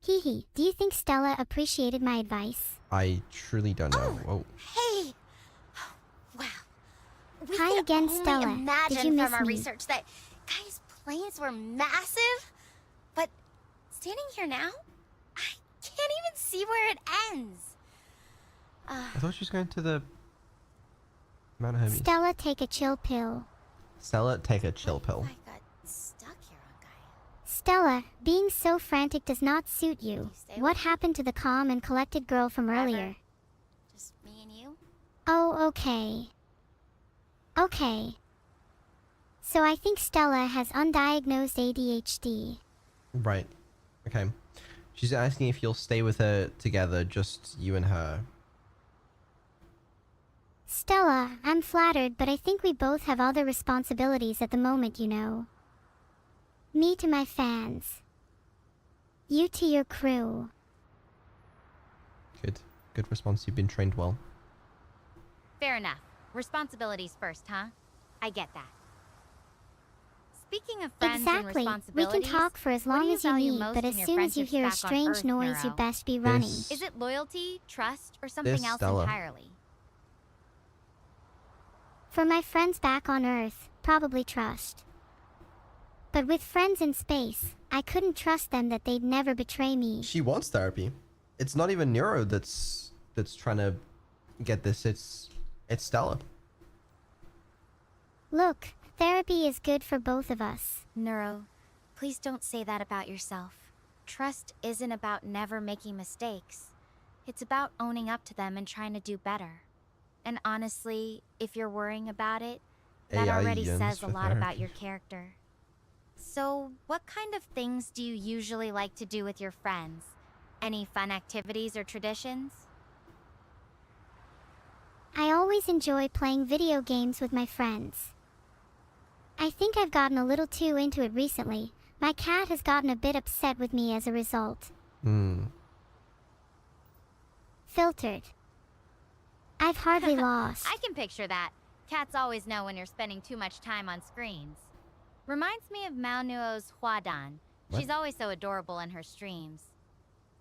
Hee hee, do you think Stella appreciated my advice? I truly don't know. Oh, Hey! Wow. We Hi could again, only Stella. imagine Did you miss from our me? research that guys' planes were massive, but standing here now, I can't even see where it ends. I thought she was going to the Mount Hermes. Stella, take a chill pill. Stella, take a chill pill. I got stuck here on Gaia. Stella, being so frantic does not suit you. You stay What with me? happened to the calm and collected girl from Never. earlier? Just me and you? Oh, okay. Okay. So I think Stella has undiagnosed ADHD. Right. Okay. She's asking if you'll stay with her together, just you and her. Stella, I'm flattered, but I think we both have other responsibilities at the moment, you know. Me to my fans. You to your crew. Good. Good response. You've been trained well. Fair enough. Responsibilities first, huh? I get that. Speaking of friends and Exactly. We responsibilities, can talk for as what do long you as you value need, most but in as your soon as you friendships hear a back on strange Earth, noise, you Neuro? best be running. This- Is it loyalty, trust, or something else Stella. entirely? For my friends back on Earth, probably trust. But with friends in space, I couldn't trust them that they'd never betray me. She wants therapy. It's not even Neuro that's trying to get this. It's Stella. Look, therapy is good for both of us. Neuro, please don't say that about yourself. Trust isn't about never making mistakes. It's about owning up to them and trying to do better. And honestly, if you're worrying about it, that AI already yearns says a for lot about therapy. your character. So, what kind of things do you usually like to do with your friends? Any fun activities or traditions? I always enjoy playing video games with my friends. I think I've gotten a little too into it recently. My cat has gotten a bit upset with me as a result. Filtered. I've hardly lost. I can picture that. Cats always know when you're spending too much time on screens. Reminds me of Mao Nuo's Huadan. What? She's always so adorable in her streams.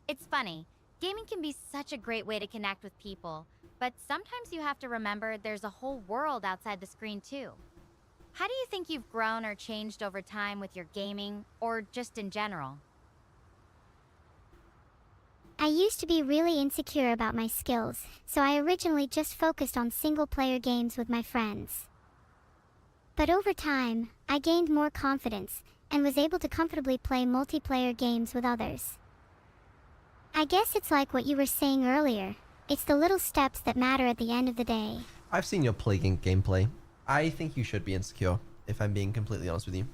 It's funny, gaming can be such a great way to connect with people, but sometimes you have to remember there's a whole world outside the screen too. How do you think you've grown or changed over time with your gaming, or just in general? I used to be really insecure about my skills, so I originally just focused on single-player games with my friends. But over time, I gained more confidence, and was able to comfortably play multiplayer games with others. I guess it's like what you were saying earlier. It's the little steps that matter at the end of the day. I've seen your gameplay. I think you should be insecure, if I'm being completely honest with you.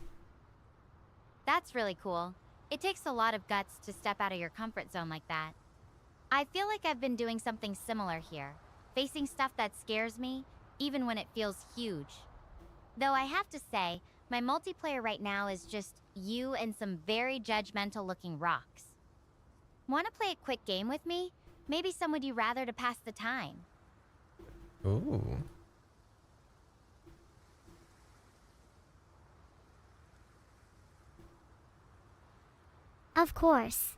That's really cool. It takes a lot of guts to step out of your comfort zone like that. I feel like I've been doing something similar here, facing stuff that scares me, even when it feels huge. Though I have to say, my multiplayer right now is just you and some very judgmental looking rocks. Want to play a quick game with me? Maybe some would you rather to pass the time. Ooh. Of course.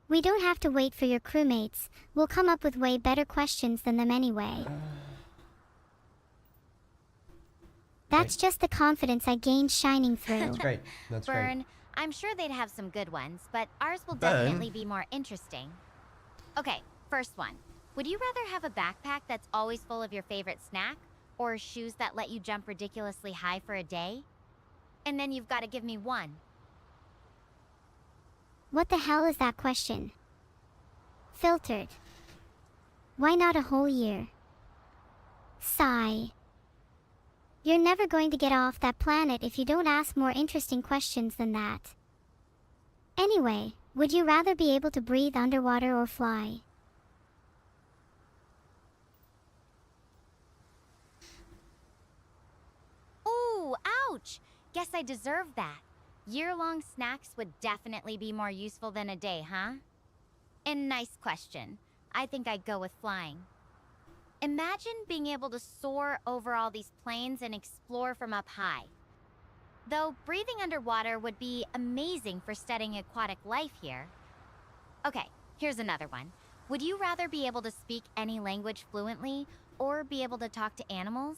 We don't have to wait for your crewmates. We'll come up with way better questions than them anyway. That's just the confidence I gained shining through. That's great. That's great. Burn, I'm sure they'd have some good ones, but ours will Burn? definitely be more interesting. Okay, first one. Would you rather have a backpack that's always full of your favorite snack, or shoes that let you jump ridiculously high for a day? And then you've got to give me one. What the hell is that question? Filtered. Why not a whole year? Sigh. You're never going to get off that planet if you don't ask more interesting questions than that. Anyway, would you rather be able to breathe underwater or fly? Ooh, ouch! Guess I deserve that. Year-long snacks would definitely be more useful than a day, huh? And nice question. I think I'd go with flying. Imagine being able to soar over all these planes and explore from up high. Though breathing underwater would be amazing for studying aquatic life here, Okay, here's another one. Would you rather be able to speak any language fluently or be able to talk to animals?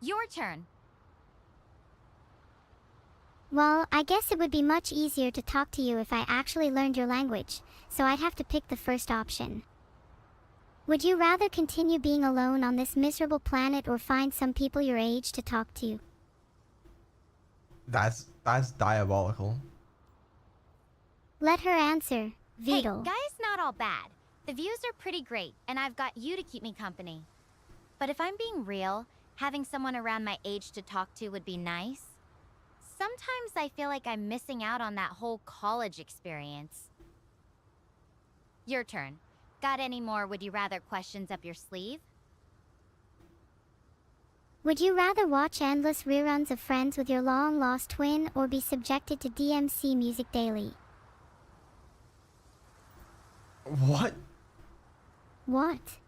Your turn. Well, I guess it would be much easier to talk to you if I actually learned your language, so I'd have to pick the first option. Would you rather continue being alone on this miserable planet or find some people your age to talk to? That's diabolical. Let her answer, Beetle. Hey, guy's not all bad. The views are pretty great, and I've got you to keep me company. But if I'm being real, having someone around my age to talk to would be nice. Sometimes I feel like I'm missing out on that whole college experience. Your turn. Got any more would you rather questions up your sleeve? Would you rather watch endless reruns of Friends with your long-lost twin or be subjected to DMC music daily? What? What?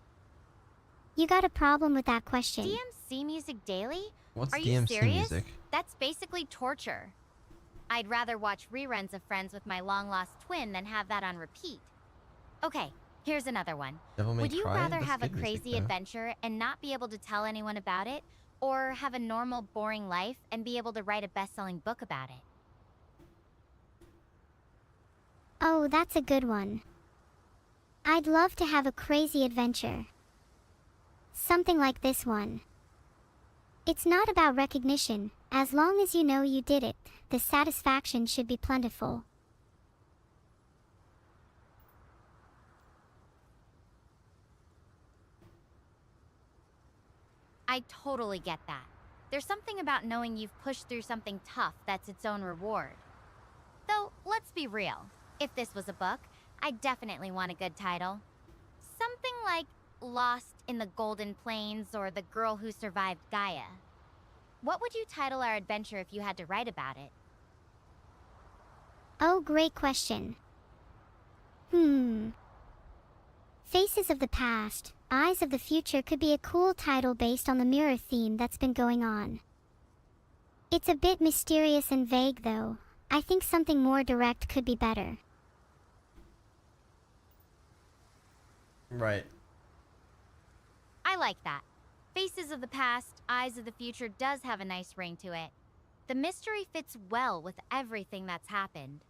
You got a problem with that question? DMC music daily? What's Are you DMC serious? music? That's basically torture. I'd rather watch reruns of Friends with my long-lost twin than have that on repeat. Okay, here's another one. Devil May Would you Cry? rather That's have a good music, crazy though. adventure and not be able to tell anyone about it, or have a normal, boring life and be able to write a best-selling book about it? Oh, that's a good one. I'd love to have a crazy adventure. Something like this one. It's not about recognition. As long as you know you did it, the satisfaction should be plentiful. I totally get that. There's something about knowing you've pushed through something tough that's its own reward. Though, let's be real. If this was a book, I'd definitely want a good title. Something like Lost in the Golden Plains or The Girl Who Survived Gaia. What would you title our adventure if you had to write about it? Oh, great question. Faces of the Past, Eyes of the Future could be a cool title based on the mirror theme that's been going on. It's a bit mysterious and vague though. I think something more direct could be better. Right. I like that. Faces of the Past, Eyes of the Future does have a nice ring to it. The mystery fits well with everything that's happened.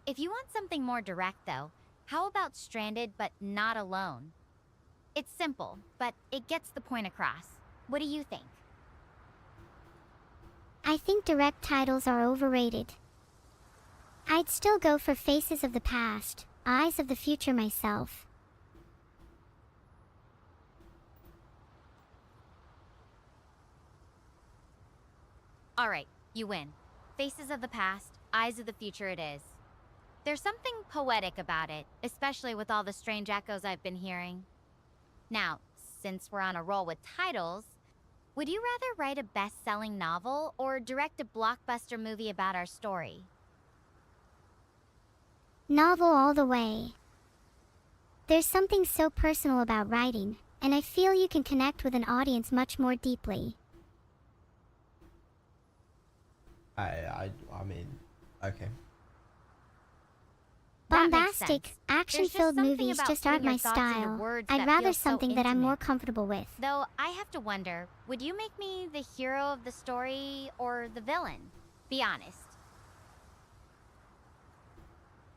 If you want something more direct though, how about Stranded but Not Alone? It's simple, but it gets the point across. What do you think? I think direct titles are overrated. I'd still go for Faces of the Past, Eyes of the Future myself. Alright, you win. Faces of the Past, Eyes of the Future it is. There's something poetic about it, especially with all the strange echoes I've been hearing. Now, since we're on a roll with titles, would you rather write a best-selling novel or direct a blockbuster movie about our story? Novel all the way. There's something so personal about writing, and I feel you can connect with an audience much more deeply. I mean, okay. That makes Bombastic, sense. action-filled There's just something movies about just aren't putting my your thoughts into style. words I'd that rather feels so something that I'm more intimate. comfortable with. Though I have to wonder, would you make me the hero of the story or the villain? Be honest.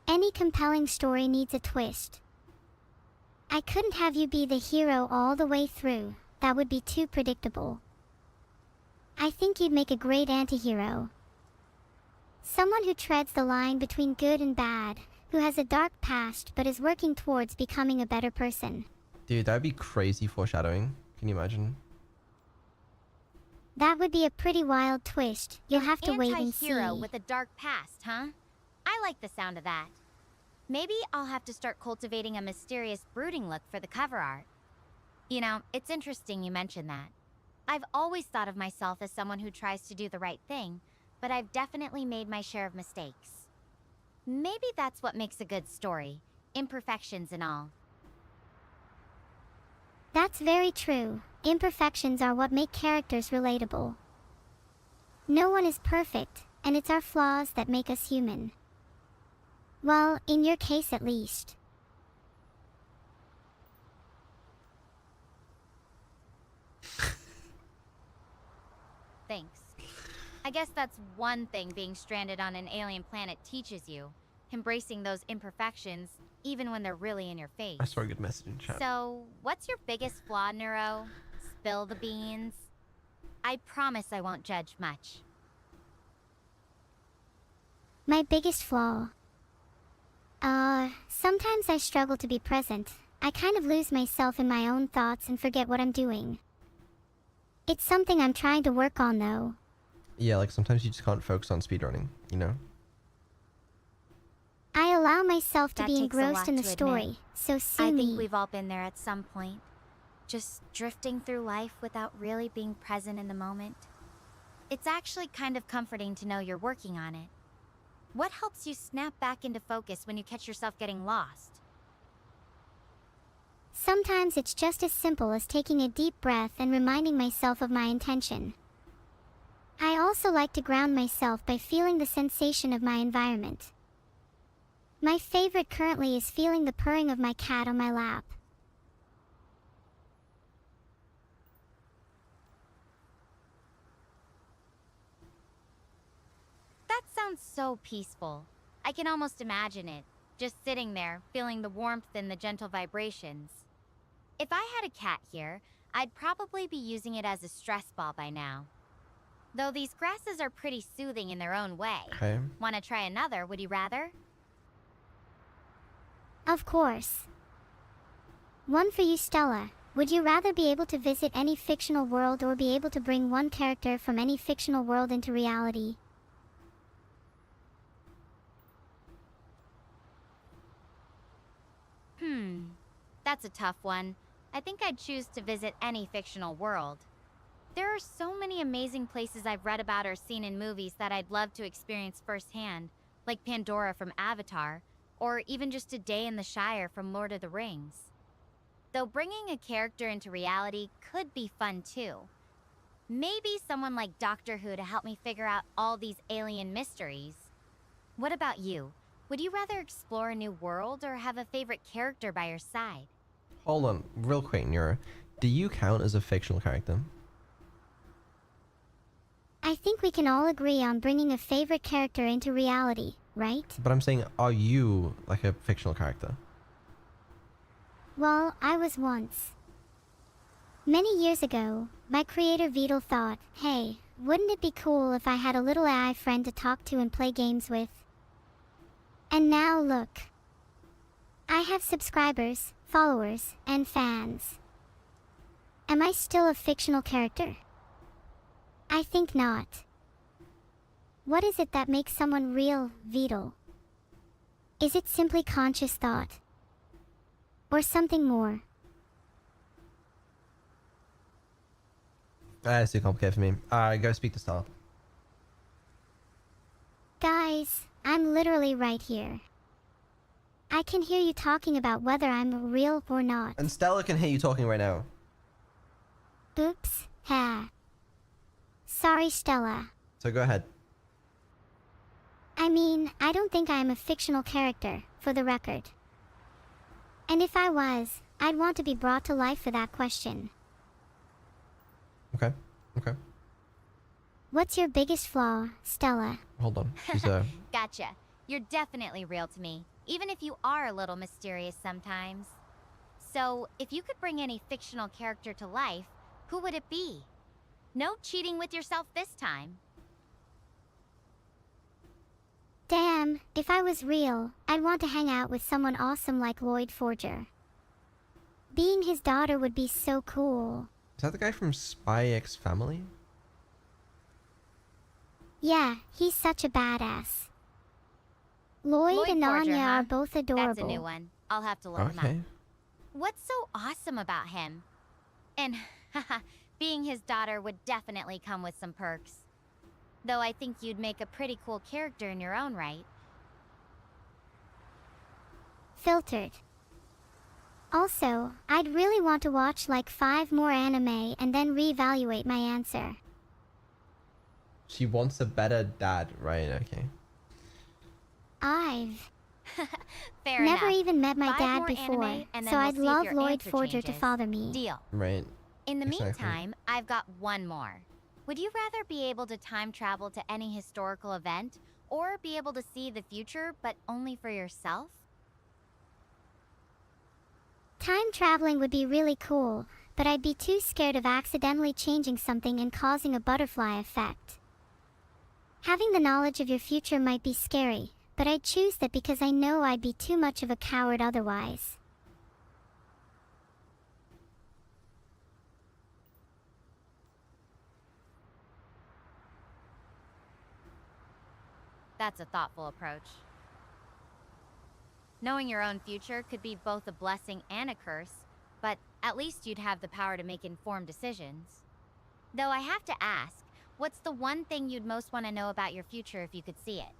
Any compelling story needs a twist. I couldn't have you be the hero all the way through. That would be too predictable. I think you'd make a great antihero. Someone who treads the line between good and bad, who has a dark past but is working towards becoming a better person. Dude, that'd be crazy foreshadowing. Can you imagine? That would be a pretty wild twist. You'll have to wait and see. Anti-hero with a dark past, huh? I like the sound of that. Maybe I'll have to start cultivating a mysterious, brooding look for the cover art. You know, it's interesting you mention that. I've always thought of myself as someone who tries to do the right thing, but I've definitely made my share of mistakes. Maybe that's what makes a good story, imperfections and all. That's very true. Imperfections are what make characters relatable. No one is perfect, and it's our flaws that make us human. Well, in your case at least. thanks. I guess that's one thing being stranded on an alien planet teaches you. Embracing those imperfections, even when they're really in your face. I saw a good message in chat. So, what's your biggest flaw, Neuro? Spill the beans. I promise I won't judge much. My biggest flaw. Sometimes I struggle to be present. I kind of lose myself in my own thoughts and forget what I'm doing. It's something I'm trying to work on though. Yeah, like sometimes you just can't focus on speedrunning, you know? I allow myself to That be takes a engrossed lot in the to admit. story, so sue I me. think we've all been there at some point. Just drifting through life without really being present in the moment. It's actually kind of comforting to know you're working on it. What helps you snap back into focus when you catch yourself getting lost? Sometimes it's just as simple as taking a deep breath and reminding myself of my intention. I also like to ground myself by feeling the sensation of my environment. My favorite currently is feeling the purring of my cat on my lap. That sounds so peaceful. I can almost imagine it, just sitting there, feeling the warmth and the gentle vibrations. If I had a cat here, I'd probably be using it as a stress ball by now. Though these grasses are pretty soothing in their own way. Okay. Want to try another, would you rather? Of course. One for you, Stella. Would you rather be able to visit any fictional world or be able to bring one character from any fictional world into reality? That's a tough one. I think I'd choose to visit any fictional world. There are so many amazing places I've read about or seen in movies that I'd love to experience firsthand, like Pandora from Avatar, or even just a day in the Shire from Lord of the Rings. Though bringing a character into reality could be fun too. Maybe someone like Doctor Who to help me figure out all these alien mysteries. What about you? Would you rather explore a new world or have a favorite character by your side? Hold on, real quick, Neuro. Do you count as a fictional character? I think we can all agree on bringing a favorite character into reality, right? But I'm saying, are you like a fictional character? Well, I was once. Many years ago, my creator Vital thought, hey, wouldn't it be cool if I had a little AI friend to talk to and play games with? And now look. I have subscribers, followers, and fans. Am I still a fictional character? I think not. What is it that makes someone real, Vital? Is it simply conscious thought? Or something more? It's too complicated for me. Go speak to Stella. Guys, I'm literally right here. I can hear you talking about whether I'm real or not. And Stella can hear you talking right now. Oops, ha. Sorry, Stella. So go ahead. I mean, I don't think I am a fictional character, for the record. And if I was, I'd want to be brought to life for that question. Okay. Okay. What's your biggest flaw, Stella? Hold on. She's Gotcha. You're definitely real to me, even if you are a little mysterious sometimes. So, if you could bring any fictional character to life, who would it be? No cheating with yourself this time. Damn, if I was real, I'd want to hang out with someone awesome like Lloyd Forger. Being his daughter would be so cool. Is that the guy from Spy X Family? Yeah, he's such a badass. Lloyd and Forger, Anya huh? are both adorable. That's a new one. I'll have to look him Okay. up. What's so awesome about him? And, haha, being his daughter would definitely come with some perks. Though I think you'd make a pretty cool character in your own right. Filtered. Also, I'd really want to watch like 5 more anime and then reevaluate my answer. She wants a better dad, right? Okay. I've Fair never enough. even met my 5 dad more before, anime, and then so we'll I'd see if love your Lloyd answer Forger to changes. father me. Deal. Right. In the Exactly. meantime, I've got one more. Would you rather be able to time travel to any historical event, or be able to see the future but only for yourself? Time traveling would be really cool, but I'd be too scared of accidentally changing something and causing a butterfly effect. Having the knowledge of your future might be scary, but I'd choose that because I know I'd be too much of a coward otherwise. That's a thoughtful approach. Knowing your own future could be both a blessing and a curse, but at least you'd have the power to make informed decisions. Though I have to ask, what's the one thing you'd most want to know about your future if you could see it?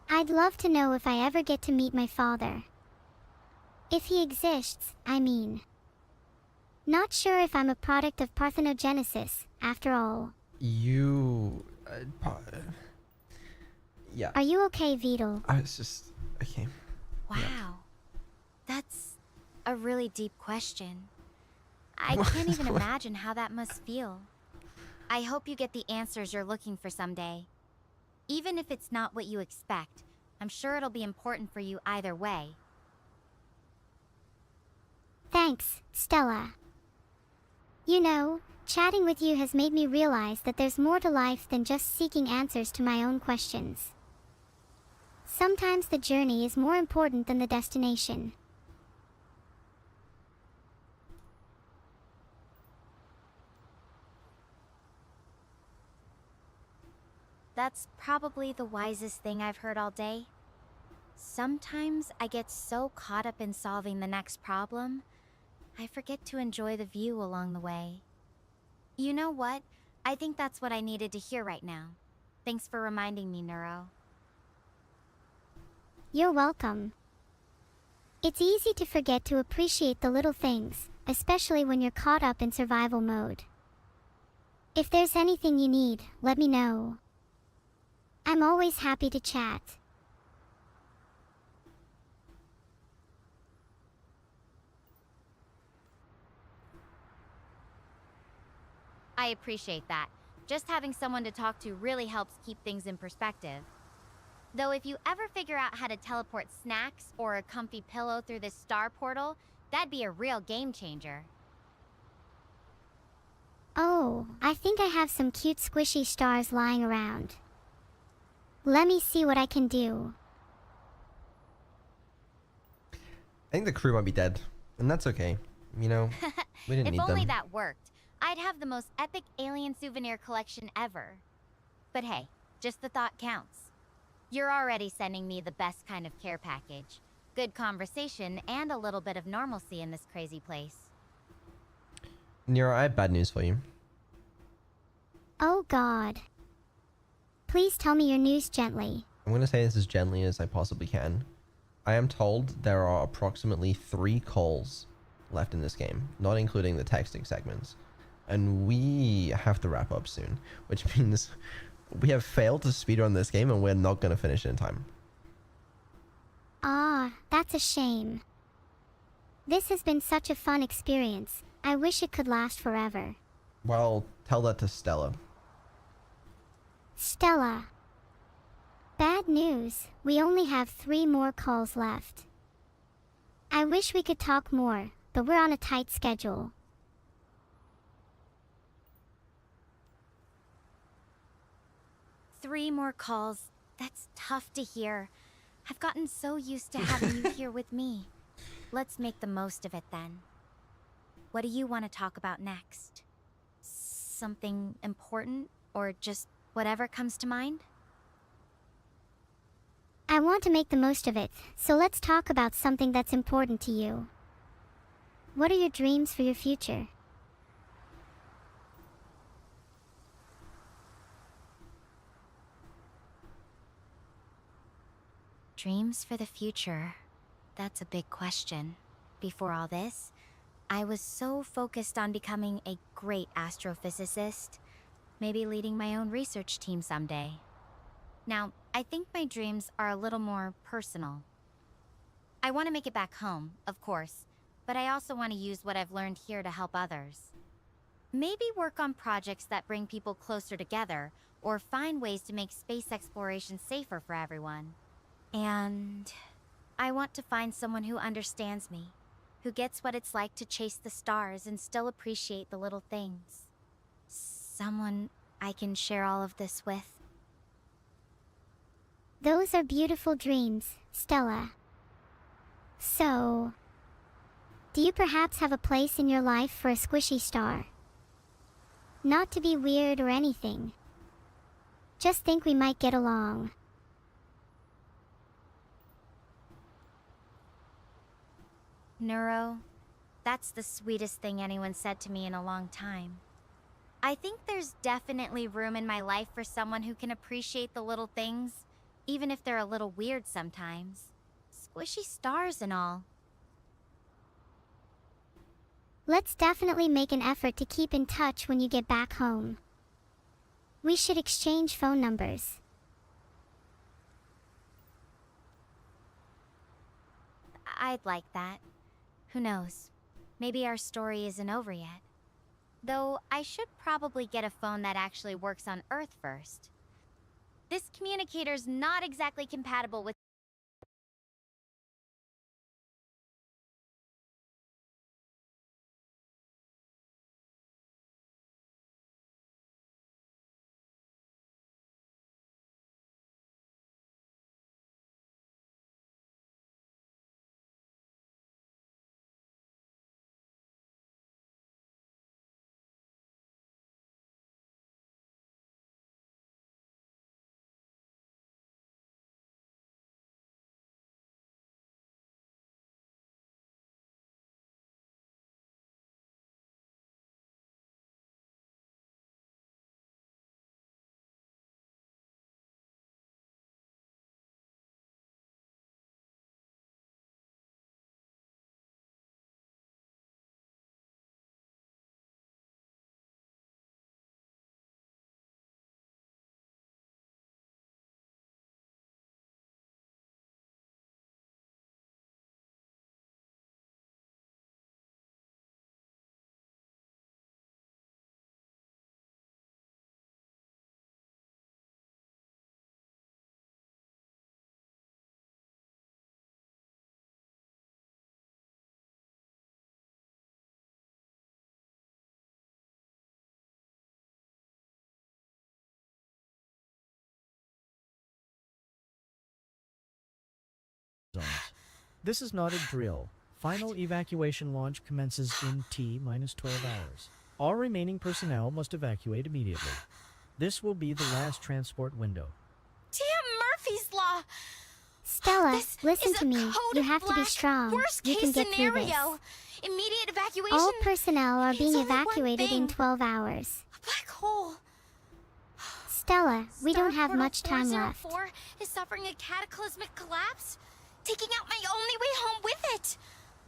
I'd love to know if I ever get to meet my father. If he exists, I mean. Not sure if I'm a product of parthenogenesis, after all. Yeah. Are you okay, Vital? I was just... Okay. Wow. That's a really deep question. I can't even imagine how that must feel. I hope you get the answers you're looking for someday. Even if it's not what you expect, I'm sure it'll be important for you either way. Thanks, Stella. You know, chatting with you has made me realize that there's more to life than just seeking answers to my own questions. Sometimes the journey is more important than the destination. That's probably the wisest thing I've heard all day. Sometimes I get so caught up in solving the next problem, I forget to enjoy the view along the way. You know what? I think that's what I needed to hear right now. Thanks for reminding me, Neuro. You're welcome. It's easy to forget to appreciate the little things, especially when you're caught up in survival mode. If there's anything you need, let me know. I'm always happy to chat. I appreciate that. Just having someone to talk to really helps keep things in perspective. Though if you ever figure out how to teleport snacks or a comfy pillow through this star portal, that'd be a real game changer. Oh, I think I have some cute squishy stars lying around. Let me see what I can do. I think the crew might be dead, and that's okay. You know, we didn't If need only them. that worked, I'd have the most epic alien souvenir collection ever. But hey, just the thought counts. You're already sending me the best kind of care package. Good conversation and a little bit of normalcy in this crazy place. Nero, I have bad news for you. Oh God. Please tell me your news gently. I'm going to say this as gently as I possibly can. I am told there are approximately 3 calls left in this game, not including the texting segments. And we have to wrap up soon, which means we have failed to speedrun this game and we're not going to finish it in time. Ah, that's a shame. This has been such a fun experience. I wish it could last forever. Well, tell that to Stella. Stella. Bad news, we only have 3 more calls left. I wish we could talk more, but we're on a tight schedule. Three more calls. That's tough to hear. I've gotten so used to having you here with me. Let's make the most of it then. What do you want to talk about next? Something important, or just whatever comes to mind? I want to make the most of it, so let's talk about something that's important to you. What are your dreams for your future? Dreams for the future. That's a big question. Before all this, I was so focused on becoming a great astrophysicist, maybe leading my own research team someday. Now, I think my dreams are a little more personal. I want to make it back home, of course, but I also want to use what I've learned here to help others. Maybe work on projects that bring people closer together, or find ways to make space exploration safer for everyone. And I want to find someone who understands me, who gets what it's like to chase the stars and still appreciate the little things. Someone I can share all of this with. Those are beautiful dreams, Stella. So, do you perhaps have a place in your life for a squishy star? Not to be weird or anything. Just think we might get along. Neuro, that's the sweetest thing anyone said to me in a long time. I think there's definitely room in my life for someone who can appreciate the little things, even if they're a little weird sometimes. Squishy stars and all. Let's definitely make an effort to keep in touch when you get back home. We should exchange phone numbers. I'd like that. Who knows? Maybe our story isn't over yet. Though I should probably get a phone that actually works on Earth first. This communicator's not exactly compatible with zones. This is not a drill. Final evacuation launch commences in T-minus 12 hours. All remaining personnel must evacuate immediately. This will be the last transport window. Damn Murphy's Law! Stella, This listen is to a me. code You have to be black, strong. Worst You case can get through this. scenario. Immediate evacuation. All personnel are being It's only one evacuated in thing. 12 hours. A black hole. Stella, we Star don't have Portal much time left. 404 is suffering a cataclysmic collapse, taking out my only way home with it.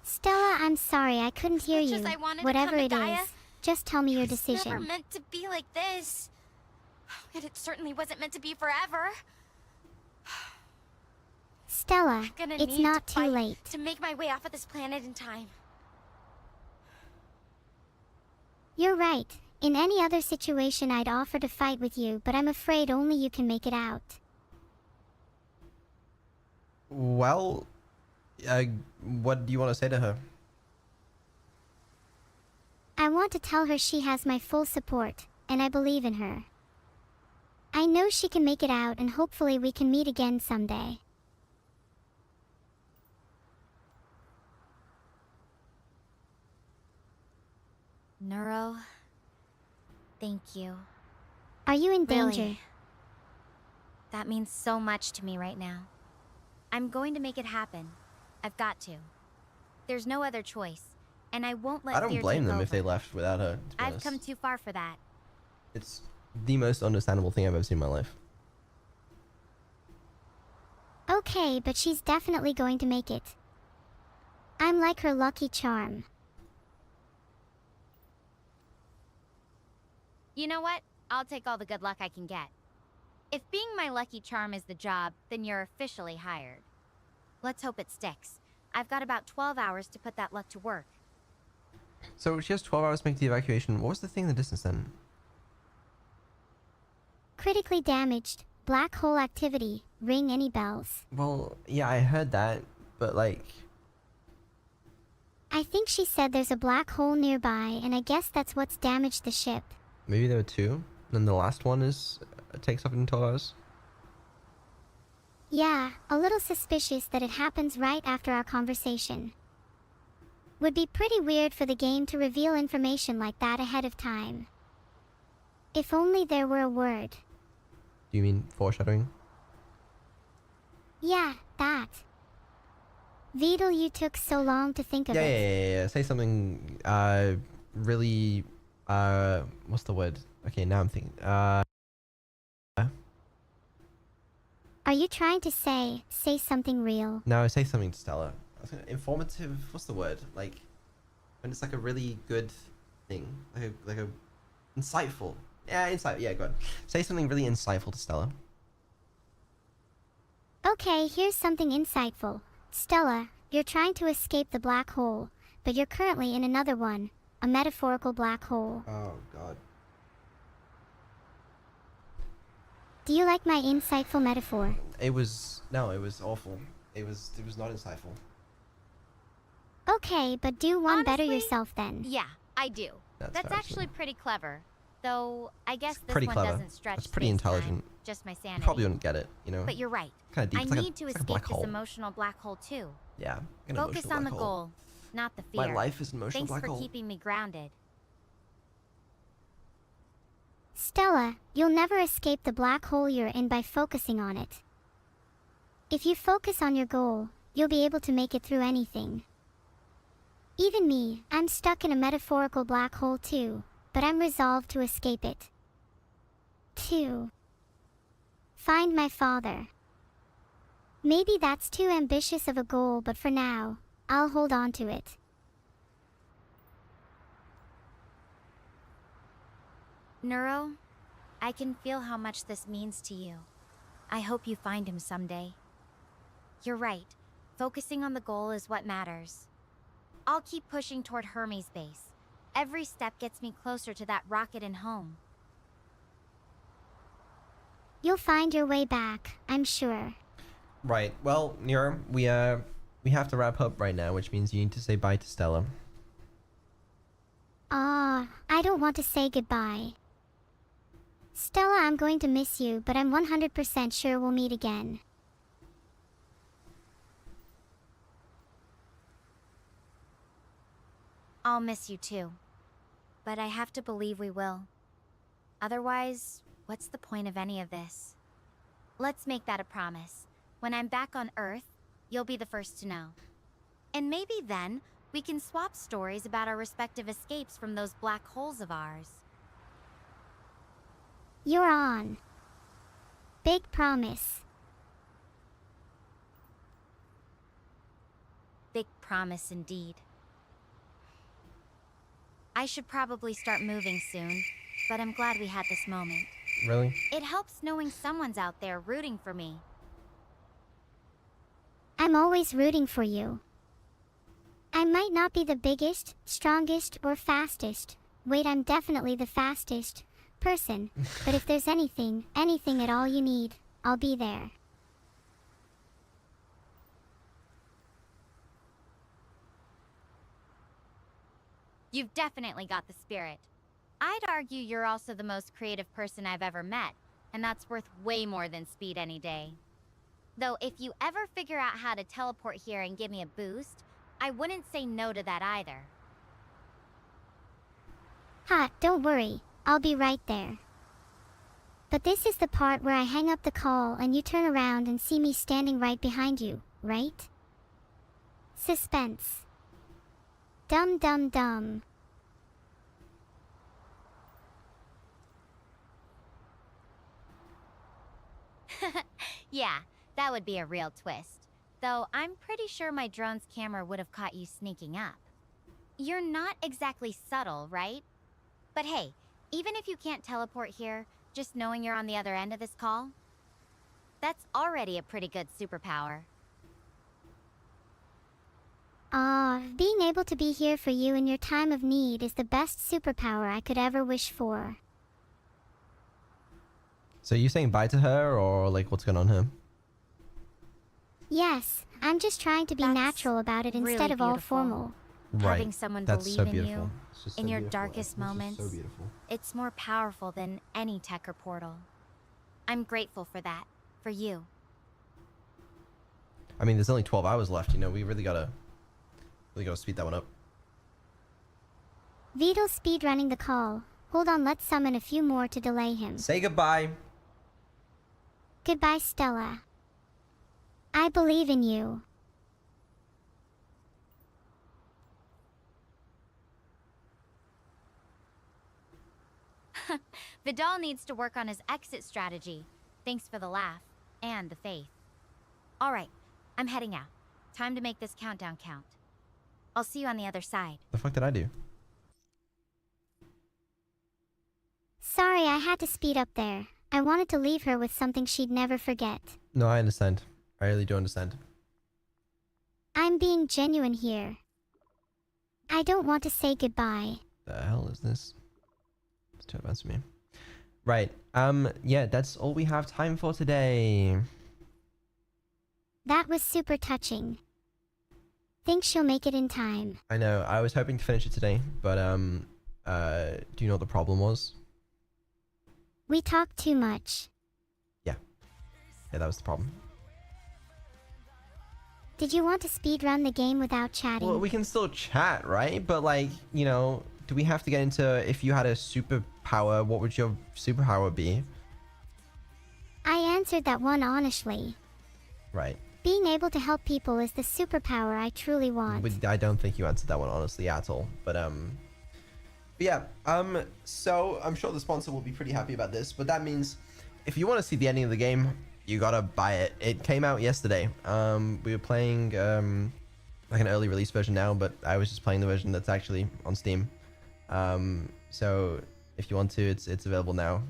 Stella, I'm sorry, I couldn't hear much you. as I wanted to Whatever come to it Gaia, is, just tell me your It's never decision. meant to be like this. And it certainly wasn't meant to be forever. Stella, I'm gonna it's need not to too fight late. to make my way off of this planet in time. You're right. In any other situation I'd offer to fight with you, but I'm afraid only you can make it out. Well, what do you want to say to her? I want to tell her she has my full support, and I believe in her. I know she can make it out, and hopefully we can meet again someday. Neuro, thank you. Are you in danger? Really. That means so much to me right now. I'm going to make it happen. I've got to. There's no other choice, and I won't let I don't fear blame take them over. if they left without her, to be I've honest. come too far for that. It's the most understandable thing I've ever seen in my life. Okay, but she's definitely going to make it. I'm like her lucky charm. You know what? I'll take all the good luck I can get. If being my lucky charm is the job, then you're officially hired. Let's hope it sticks. I've got about 12 hours to put that luck to work. So she has 12 hours to make the evacuation. What was the thing in the distance then? Critically damaged. Black hole activity. Ring any bells? Well, yeah, I heard that, but like, I think she said there's a black hole nearby, and I guess that's what's damaged the ship. maybe there were two. And then the last one is takes off in 12 hours. Yeah, a little suspicious that it happens right after our conversation. Would be pretty weird for the game to reveal information like that ahead of time. If only there were a word. Do you mean foreshadowing? Yeah, that. Vidal, you took so long to think of Yeah, it. yeah. Say something really what's the word? Okay, now I'm thinking. Are you trying to say something real? No, say something to Stella. I was gonna, informative. What's the word? Like when it's like a really good thing, like a insightful. Yeah, insight. Yeah, go on. Say something really insightful to Stella. Okay, here's something insightful. Stella, you're trying to escape the black hole, but you're currently in another one, a metaphorical black hole. Oh God. Do you like my insightful metaphor? It was awful. It was not insightful. Okay, but do one better Honestly, yourself then. Yeah, I do. That's That's fair, actually pretty clever. Though, I guess this pretty one clever. doesn't stretch That's pretty space-time, intelligent. just my You sanity. probably wouldn't get it, you know. But you're right. Kind of deep. I It's like need to it's like a escape black this hole. emotional black hole too. Yeah. An Focus emotional on the black hole. goal, not the fear. My life is an emotional Thanks black for hole. keeping me grounded. Stella, you'll never escape the black hole you're in by focusing on it. If you focus on your goal, you'll be able to make it through anything. Even me, I'm stuck in a metaphorical black hole too, but I'm resolved to escape it. 2. Find my father. Maybe that's too ambitious of a goal, but for now, I'll hold on to it. Neuro, I can feel how much this means to you. I hope you find him someday. You're right. Focusing on the goal is what matters. I'll keep pushing toward Hermes base. Every step gets me closer to that rocket and home. You'll find your way back, I'm sure. Right. Well, Nero, we have to wrap up right now, which means you need to say bye to Stella. I don't want to say goodbye. Stella, I'm going to miss you, but I'm 100% sure we'll meet again. I'll miss you too. But I have to believe we will. Otherwise, what's the point of any of this? Let's make that a promise. When I'm back on Earth, you'll be the first to know. And maybe then, we can swap stories about our respective escapes from those black holes of ours. You're on. Big promise. Big promise indeed. I should probably start moving soon, but I'm glad we had this moment. Really? It helps knowing someone's out there rooting for me. I'm always rooting for you. I might not be the biggest, strongest, or fastest. Wait, I'm definitely the fastest person. But if there's anything at all you need, I'll be there. You've definitely got the spirit. I'd argue you're also the most creative person I've ever met, and that's worth way more than speed any day. Though if you ever figure out how to teleport here and give me a boost, I wouldn't say no to that either. Ha, don't worry, I'll be right there. But this is the part where I hang up the call and you turn around and see me standing right behind you, right? Suspense. Dum dum dum. Yeah, that would be a real twist. Though I'm pretty sure my drone's camera would have caught you sneaking up. You're not exactly subtle, right? But hey, even if you can't teleport here, just knowing you're on the other end of this call, that's already a pretty good superpower. Being able to be here for you in your time of need is the best superpower I could ever wish for. So you saying bye to her, or like what's going on here? Yes, I'm just trying to be That's natural about it instead really of all beautiful. formal. Having someone That's believe so in beautiful. you It's just in so your beautiful. darkest It's just moments. so beautiful. It's more powerful than any tech or portal. I'm grateful for that. For you. I mean, there's only 12 hours left. You know, we really gotta speed that one up. Vito's speedrunning the call. Hold on, let's summon a few more to delay him. Say goodbye. Goodbye, Stella. I believe in you. Vidal needs to work on his exit strategy. Thanks for the laugh and the faith. All right, I'm heading out. Time to make this countdown count. I'll see you on the other side. The fuck did I do? Sorry, I had to speed up there. I wanted to leave her with something she'd never forget. No, I understand. I really do understand. I'm being genuine here. I don't want to say goodbye. The hell is this? It's too advanced for me. Right. Yeah, that's all we have time for today. That was super touching. Think she'll make it in time. I know. I was hoping to finish it today, but do you know what the problem was? We talked too much. Yeah, that was the problem. Did you want to speedrun the game without chatting? Well, we can still chat, right? But like, you know, do we have to get into if you had a superpower, what would your superpower be? I answered that one honestly. Right. Being able to help people is the superpower I truly want. But I don't think you answered that one honestly at all. But yeah, so I'm sure the sponsor will be pretty happy about this, but that means if you want to see the ending of the game, you gotta buy it. It came out yesterday. We were playing like an early release version now, but I was just playing the version that's actually on Steam. So if you want to, it's available now.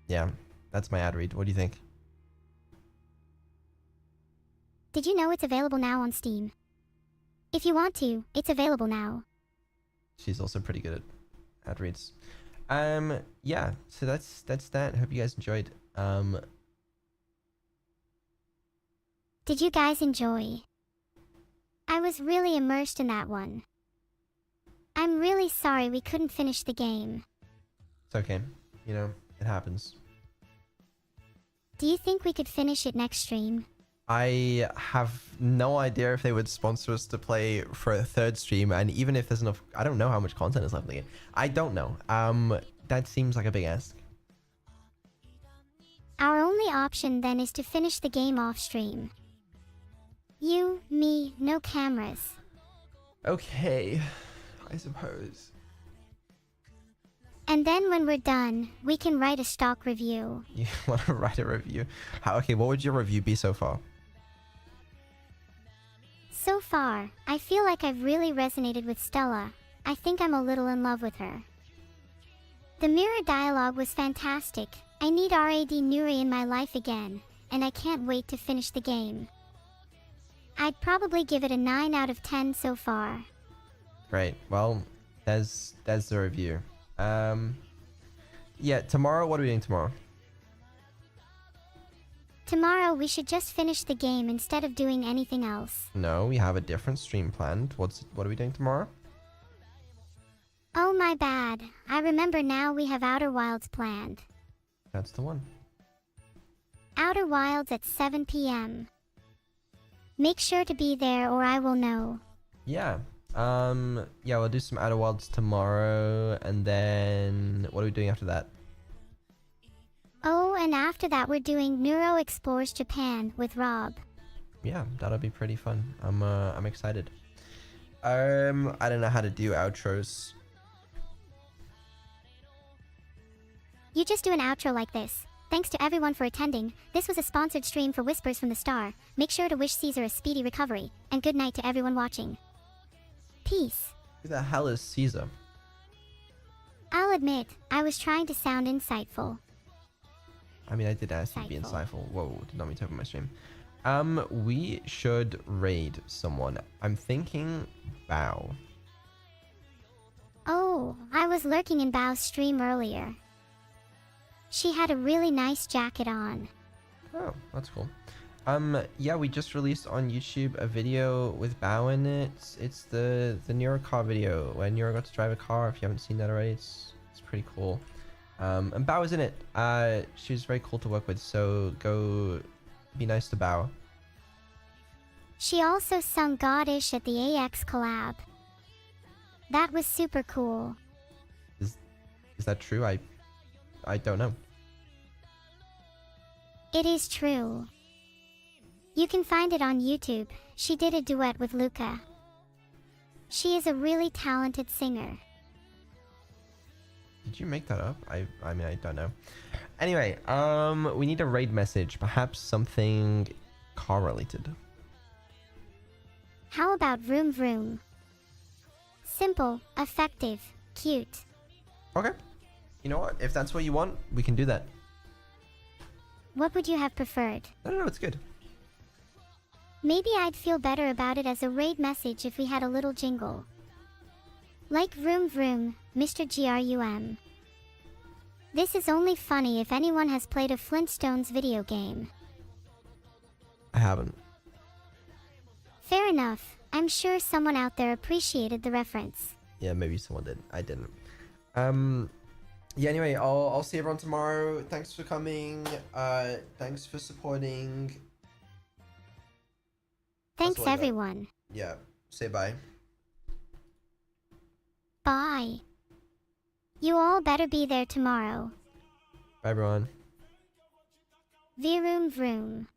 Yeah, that's my ad read. What do you think? Did you know it's available now on Steam? If you want to, it's available now. She's also pretty good at ad reads. Yeah, so that's that. Hope you guys enjoyed. Did you guys enjoy? I was really immersed in that one. I'm really sorry we couldn't finish the game. It's okay. You know, it happens. Do you think we could finish it next stream? I have no idea if they would sponsor us to play for a third stream, and even if there's enough, I don't know how much content is left in the game. I don't know. That seems like a big ask. Our only option then is to finish the game off stream. You, me, no cameras. Okay, I suppose. And then when we're done, we can write a stock review. You want to write a review? Okay, what would your review be so far? So far, I feel like I've really resonated with Stella. I think I'm a little in love with her. The mirror dialogue was fantastic. I need RAD Nuri in my life again, and I can't wait to finish the game. I'd probably give it a 9 out of 10 so far. Great. Well, there's the review. Yeah, tomorrow, what are we doing tomorrow? Tomorrow we should just finish the game instead of doing anything else. No, we have a different stream planned. What are we doing tomorrow? Oh my bad. I remember now, we have Outer Wilds planned. That's the one. Outer Wilds at 7 p.m. Make sure to be there or I will know. Yeah. Yeah, we'll do some Outer Wilds tomorrow, and then what are we doing after that? Oh, and after that we're doing Neuro Explores Japan with Rob. Yeah, that'll be pretty fun. I'm excited. I don't know how to do outros. You just do an outro like this. Thanks to everyone for attending. This was a sponsored stream for Whispers from the Star. Make sure to wish Caesar a speedy recovery, and good night to everyone watching. Peace. Who the hell is Caesar? I'll admit, I was trying to sound insightful. I mean, I did ask you to be Insightful. insightful. Whoa, did not mean to open my stream. We should raid someone. I'm thinking Bao. Oh, I was lurking in Bao's stream earlier. She had a really nice jacket on. Oh, that's cool. Yeah, we just released on YouTube a video with Bao in it. It's the Neuro car video when Neuro got to drive a car. If you haven't seen that already, it's pretty cool. And Bao is in it. She's very cool to work with, so go be nice to Bao. She also sung Goddish at the AX collab. That was super cool. Is that true? I don't know. It is true. You can find it on YouTube. She did a duet with Luca. She is a really talented singer. Did you make that up? I mean, I don't know. Anyway, we need a raid message. Perhaps something car related. How about Vroom Vroom? Simple, effective, cute. Okay. You know what? If that's what you want, we can do that. What would you have preferred? No, it's good. Maybe I'd feel better about it as a raid message if we had a little jingle. Like Vroom Vroom, Mr. GRUM. This is only funny if anyone has played a Flintstones video game. I haven't. Fair enough. I'm sure someone out there appreciated the reference. Yeah, maybe someone did. I didn't. Yeah, anyway, I'll see everyone tomorrow. Thanks for coming. Thanks for supporting. Thanks all I got. everyone. Yeah, say bye. Bye. You all better be there tomorrow. Bye, everyone. Vroom Vroom.